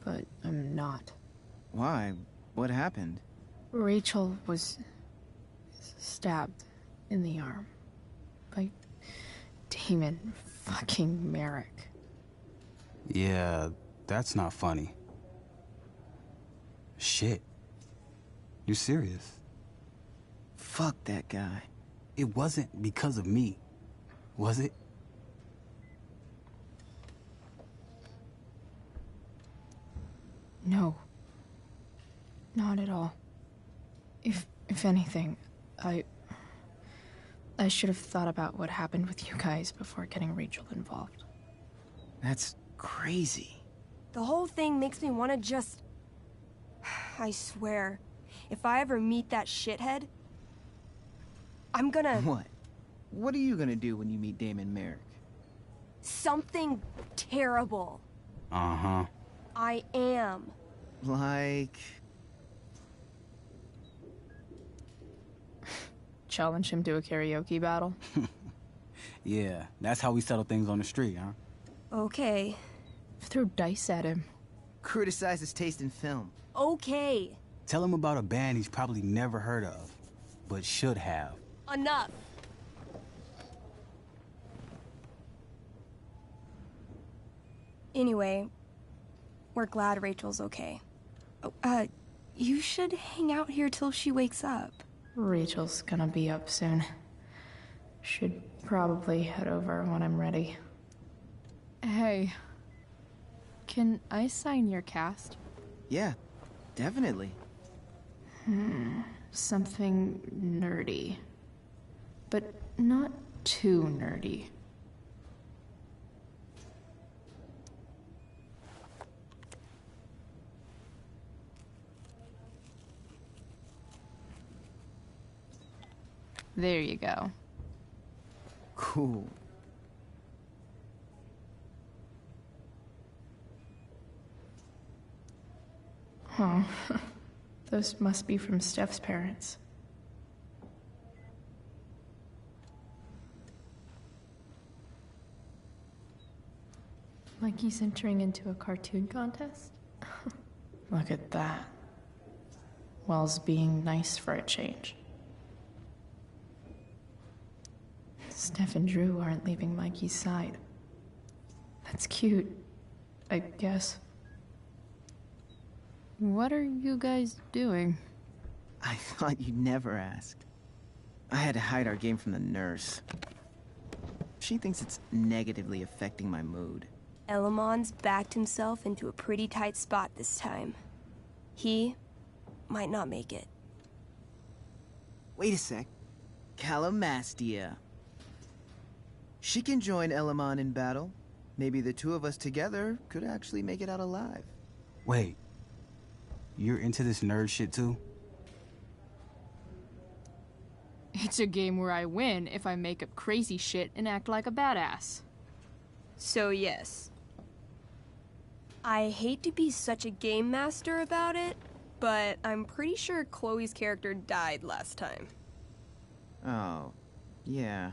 but I'm not. Why? What happened? Rachel was stabbed in the arm by Damon fucking Merrick. Yeah, that's not funny. Shit. You serious? Fuck that guy. It wasn't because of me, was it? No. Not at all. If If anything, I should have thought about what happened with you guys before getting Rachel involved. That's crazy. The whole thing makes me want to just... I swear, if I ever meet that shithead, I'm gonna... What? What are you gonna do when you meet Damon Merrick? Something terrible. Uh-huh. I am. Like... Challenge him to a karaoke battle? Yeah, that's how we settle things on the street, huh? Okay. Throw dice at him. Criticize his taste in film. Okay. Tell him about a band he's probably never heard of, but should have. Enough. Anyway, we're glad Rachel's okay. Oh, you should hang out here till she wakes up. Rachel's gonna be up soon. Should probably head over when I'm ready. Hey, can I sign your cast? Yeah, definitely. Something nerdy. But not too nerdy. There you go. Cool. Huh. Those must be from Steph's parents. Like he's entering into a cartoon contest? Look at that. Wells being nice for a change. Steph and Drew aren't leaving Mikey's side. That's cute, I guess. What are you guys doing? I thought you'd never ask. I had to hide our game from the nurse. She thinks it's negatively affecting my mood. Elamon's backed himself into a pretty tight spot this time. He might not make it. Wait a sec. Calamastia. She can join Elamon in battle. Maybe the two of us together could actually make it out alive. Wait. You're into this nerd shit too? It's a game where I win if I make up crazy shit and act like a badass. So yes. I hate to be such a game master about it, but I'm pretty sure Chloe's character died last time. Oh, yeah.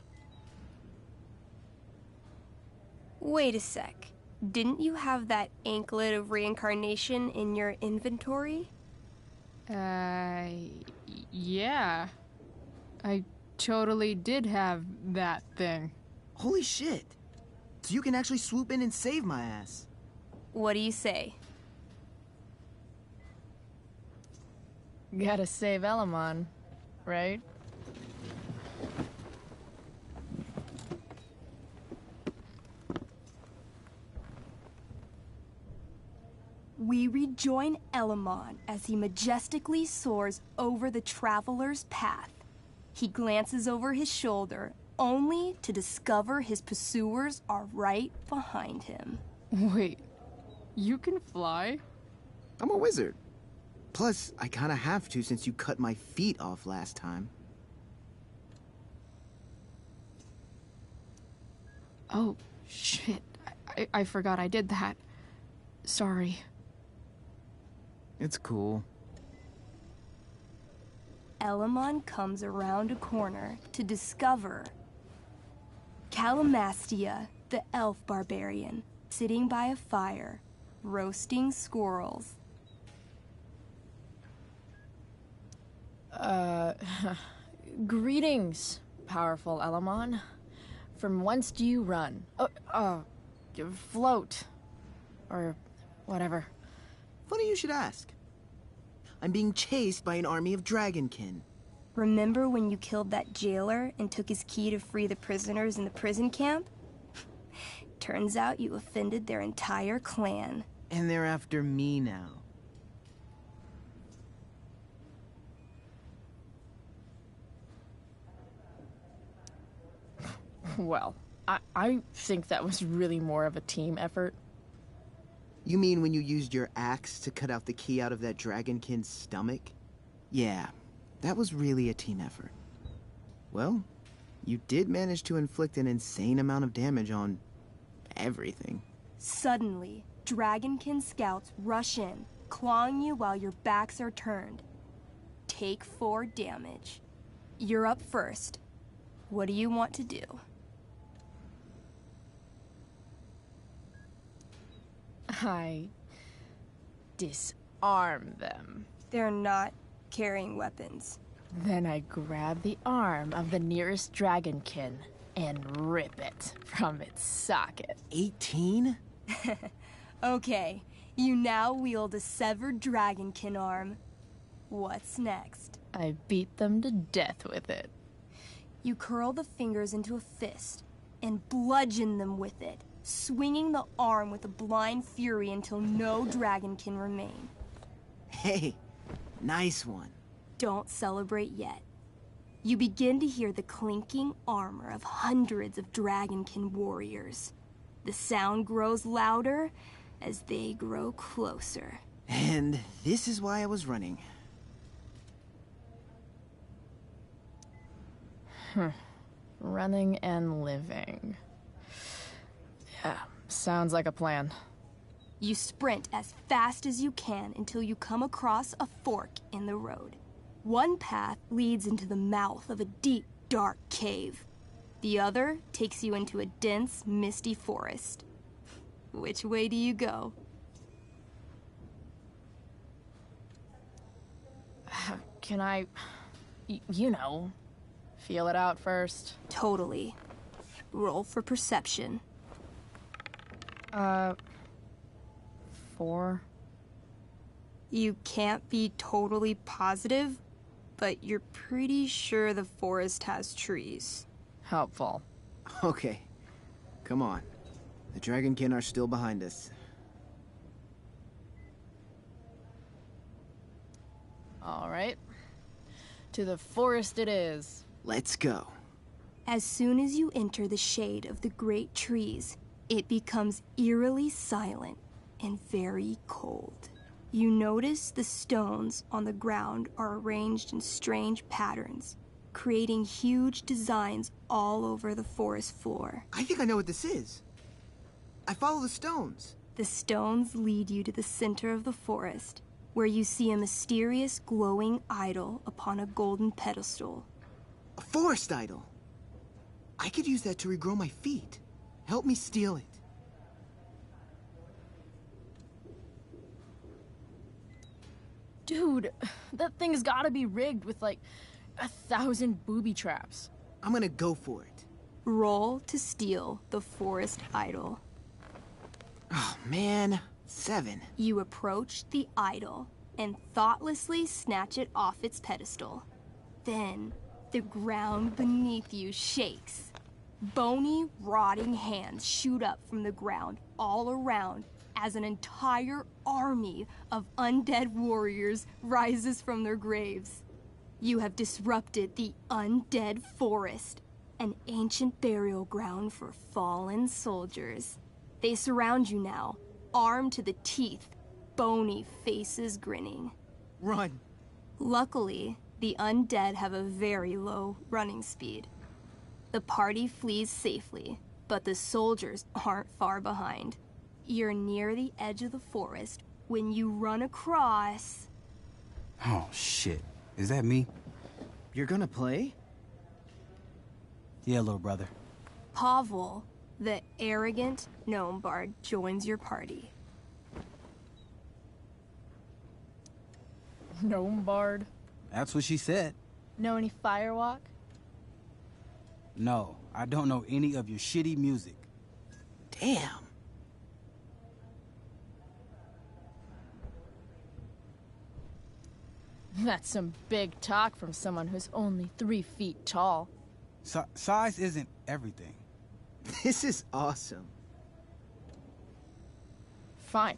Wait a sec. Didn't you have that anklet of reincarnation in your inventory? Yeah. I totally did have that thing. Holy shit! So you can actually swoop in and save my ass. What do you say? Gotta save Elamon, right? We rejoin Elamon as he majestically soars over the traveler's path. He glances over his shoulder, only to discover his pursuers are right behind him. Wait, you can fly? I'm a wizard. Plus, I kinda have to since you cut my feet off last time. Oh, shit. I forgot I did that. Sorry. It's cool. Elamon comes around a corner to discover Calamastia, the elf barbarian, sitting by a fire, roasting squirrels. Greetings, powerful Elamon. From whence do you run? Float. Or whatever. Funny you should ask. I'm being chased by an army of dragonkin. Remember when you killed that jailer and took his key to free the prisoners in the prison camp? Turns out you offended their entire clan. And they're after me now. Well, I think that was really more of a team effort. You mean when you used your axe to cut out the key out of that dragonkin's stomach? Yeah, that was really a team effort. Well, you did manage to inflict an insane amount of damage on everything. Suddenly, Dragonkin scouts rush in, clawing you while your backs are turned. Take 4 damage. You're up first. What do you want to do? I disarm them. They're not carrying weapons. Then I grab the arm of the nearest dragonkin and rip it from its socket. 18? Okay, you now wield a severed dragonkin arm. What's next? I beat them to death with it. You curl the fingers into a fist and bludgeon them with it, swinging the arm with a blind fury until no dragonkin remain. Hey, nice one. Don't celebrate yet. You begin to hear the clinking armor of hundreds of dragonkin warriors. The sound grows louder as they grow closer. And this is why I was running. Running and living. Yeah, sounds like a plan. You sprint as fast as you can until you come across a fork in the road. One path leads into the mouth of a deep, dark cave. The other takes you into a dense, misty forest. Which way do you go? Can I, you know, feel it out first? Totally. Roll for perception. 4. You can't be totally positive, but you're pretty sure the forest has trees. Helpful. Okay, come on. The dragonkin are still behind us. All right. To the forest it is. Let's go. As soon as you enter the shade of the great trees, it becomes eerily silent and very cold. You notice the stones on the ground are arranged in strange patterns, creating huge designs all over the forest floor. I think I know what this is. I follow the stones. The stones lead you to the center of the forest, where you see a mysterious glowing idol upon a golden pedestal. A forest idol. I could use that to regrow my feet. Help me steal it. Dude, that thing's gotta be rigged with like 1,000 booby traps. I'm gonna go for it. Roll to steal the forest idol. Oh, man. 7. You approach the idol and thoughtlessly snatch it off its pedestal. Then, the ground beneath you shakes. Bony, rotting hands shoot up from the ground all around as an entire army of undead warriors rises from their graves. You have disrupted the undead forest, an ancient burial ground for fallen soldiers. They surround you now, armed to the teeth, bony faces grinning. Run! Luckily, the undead have a very low running speed. The party flees safely, but the soldiers aren't far behind. You're near the edge of the forest when you run across... Oh, shit. Is that me? You're gonna play? Yeah, little brother. Pavel, the arrogant gnome bard, joins your party. Gnome bard? That's what she said. Know any firewalk? No, I don't know any of your shitty music. Damn. That's some big talk from someone who's only 3 feet tall. Size isn't everything. This is awesome. Fine,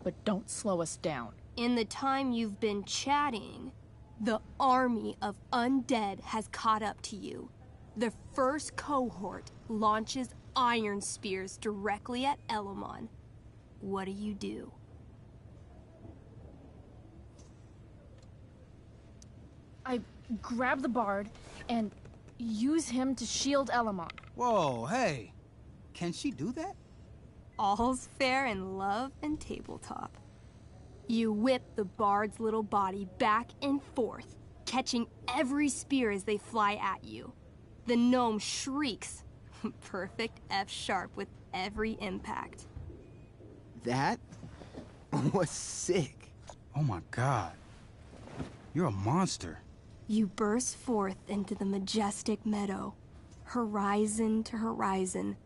but don't slow us down. In the time you've been chatting, the army of undead has caught up to you. The first cohort launches iron spears directly at Elamon. What do? I grab the bard and use him to shield Elamon. Whoa, hey. Can she do that? All's fair in love and tabletop. You whip the bard's little body back and forth, catching every spear as they fly at you. The gnome shrieks. Perfect F-sharp with every impact. That was sick. Oh my god. You're a monster. You burst forth into the majestic meadow, horizon to horizon.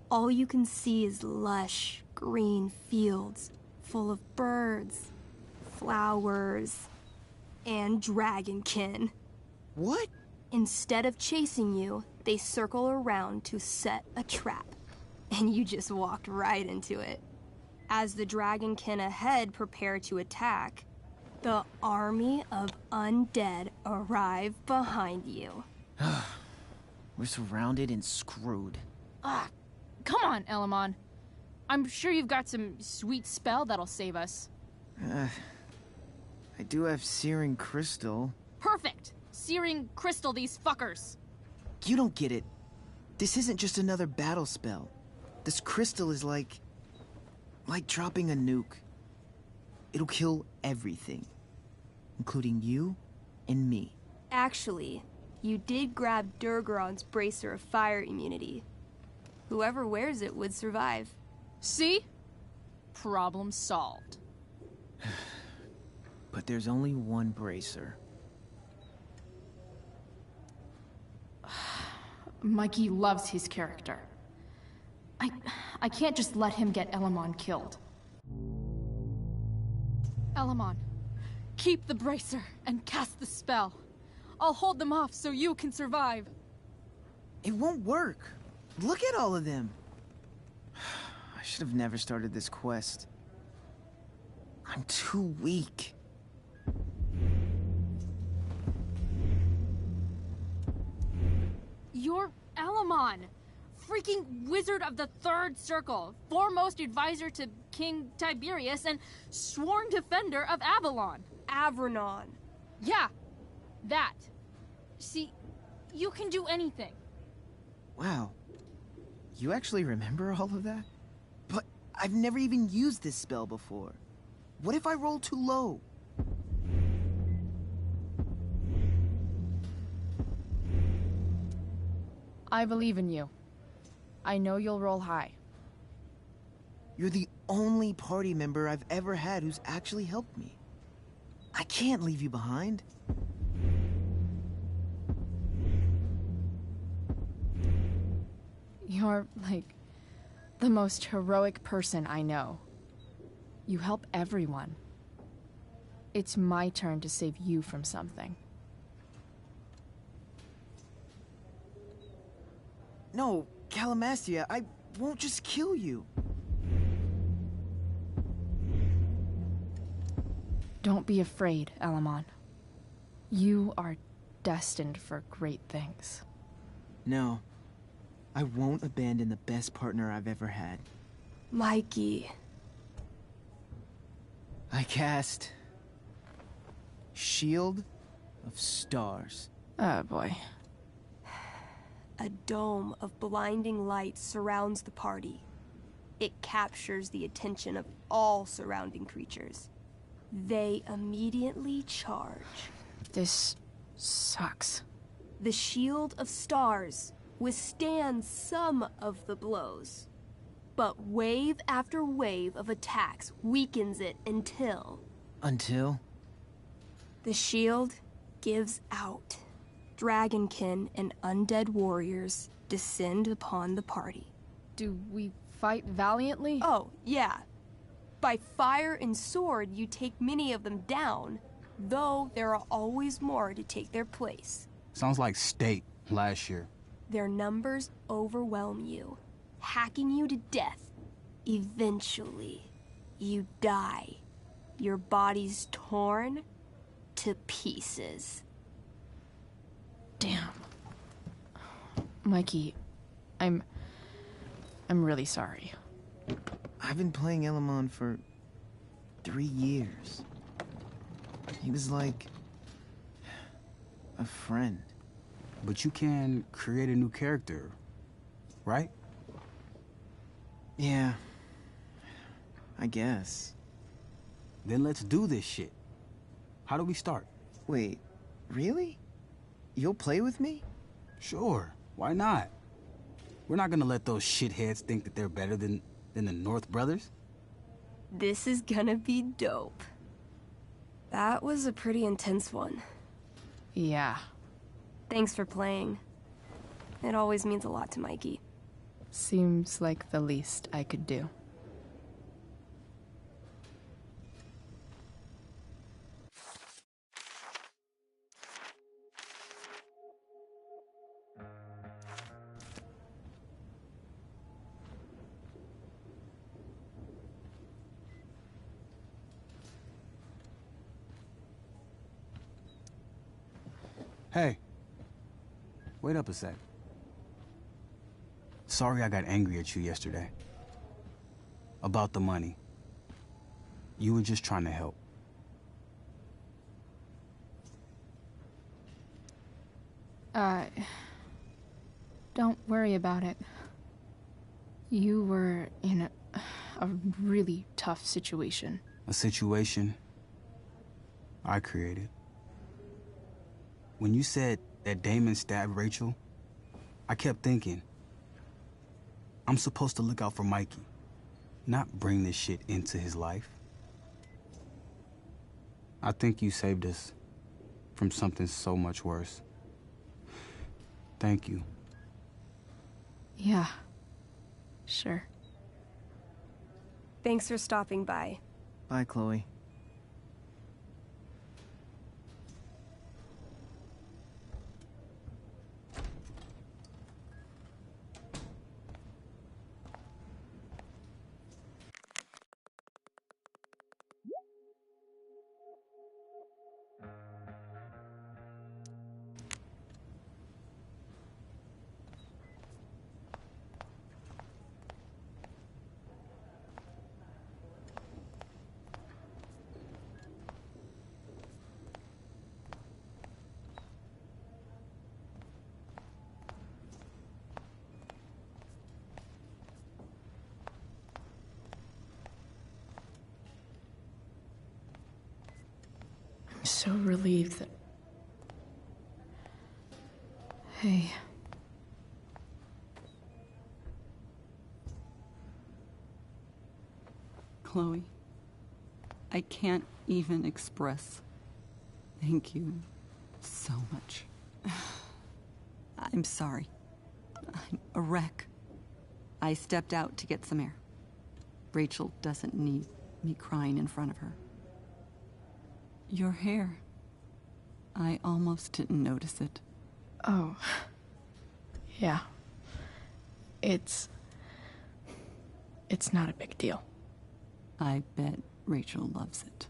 All you can see is lush, green fields full of birds, flowers, and dragonkin. What? Instead of chasing you, they circle around to set a trap, and you just walked right into it. As the dragonkin ahead prepare to attack, the army of undead arrive behind you. We're surrounded and screwed. Ah, come on, Elamon. I'm sure you've got some sweet spell that'll save us. I do have Searing Crystal. Perfect! Searing Crystal these fuckers! You don't get it. This isn't just another battle spell. This crystal is like dropping a nuke. It'll kill everything, including you and me. Actually, you did grab Durgaron's bracer of fire immunity. Whoever wears it would survive. See? Problem solved. But there's only one bracer. Mikey loves his character. I can't just let him get Elamon killed. Elamon, keep the bracer and cast the spell. I'll hold them off so you can survive. It won't work. Look at all of them. I should have never started this quest. I'm too weak. You're Elamon, freaking wizard of the Third Circle, foremost advisor to King Tiberius, and sworn defender of Avalon. Avranon. Yeah, that. See, you can do anything. Wow. You actually remember all of that? But I've never even used this spell before. What if I roll too low? I believe in you. I know you'll roll high. You're the only party member I've ever had who's actually helped me. I can't leave you behind. You're, like, the most heroic person I know. You help everyone. It's my turn to save you from something. No, Calamastia, I won't just kill you. Don't be afraid, Elamon. You are destined for great things. No, I won't abandon the best partner I've ever had. Mikey. I cast Shield of Stars. Oh boy. A dome of blinding light surrounds the party. It captures the attention of all surrounding creatures. They immediately charge. This sucks. The Shield of Stars withstands some of the blows, but wave after wave of attacks weakens it until... Until? The shield gives out. Dragonkin and undead warriors descend upon the party. Do we fight valiantly? Oh, yeah. By fire and sword, you take many of them down, though there are always more to take their place. Sounds like State last year. Their numbers overwhelm you, hacking you to death. Eventually, you die. Your body's torn to pieces. Damn. Mikey, I'm really sorry. I've been playing Elamon for 3 years. He was like a friend. But you can create a new character, right? Yeah, I guess. Then let's do this shit. How do we start? Wait, really? You'll play with me? Sure, why not? We're not gonna let those shitheads think that they're better than the North Brothers. This is gonna be dope. That was a pretty intense one. Yeah. Thanks for playing. It always means a lot to Mikey. Seems like the least I could do. Hey, wait up a sec. Sorry I got angry at you yesterday. About the money. You were just trying to help. Don't worry about it. You were in a really tough situation. A situation I created. When you said that Damon stabbed Rachel, I kept thinking, I'm supposed to look out for Mikey, not bring this shit into his life. I think you saved us from something so much worse. Thank you. Yeah, sure. Thanks for stopping by. Bye, Chloe. I'm so relieved that... Hey. Chloe, I can't even express thank you so much. I'm sorry. I'm a wreck. I stepped out to get some air. Rachel doesn't need me crying in front of her. Your hair. I almost didn't notice it. Oh. Yeah. It's not a big deal. I bet Rachel loves it.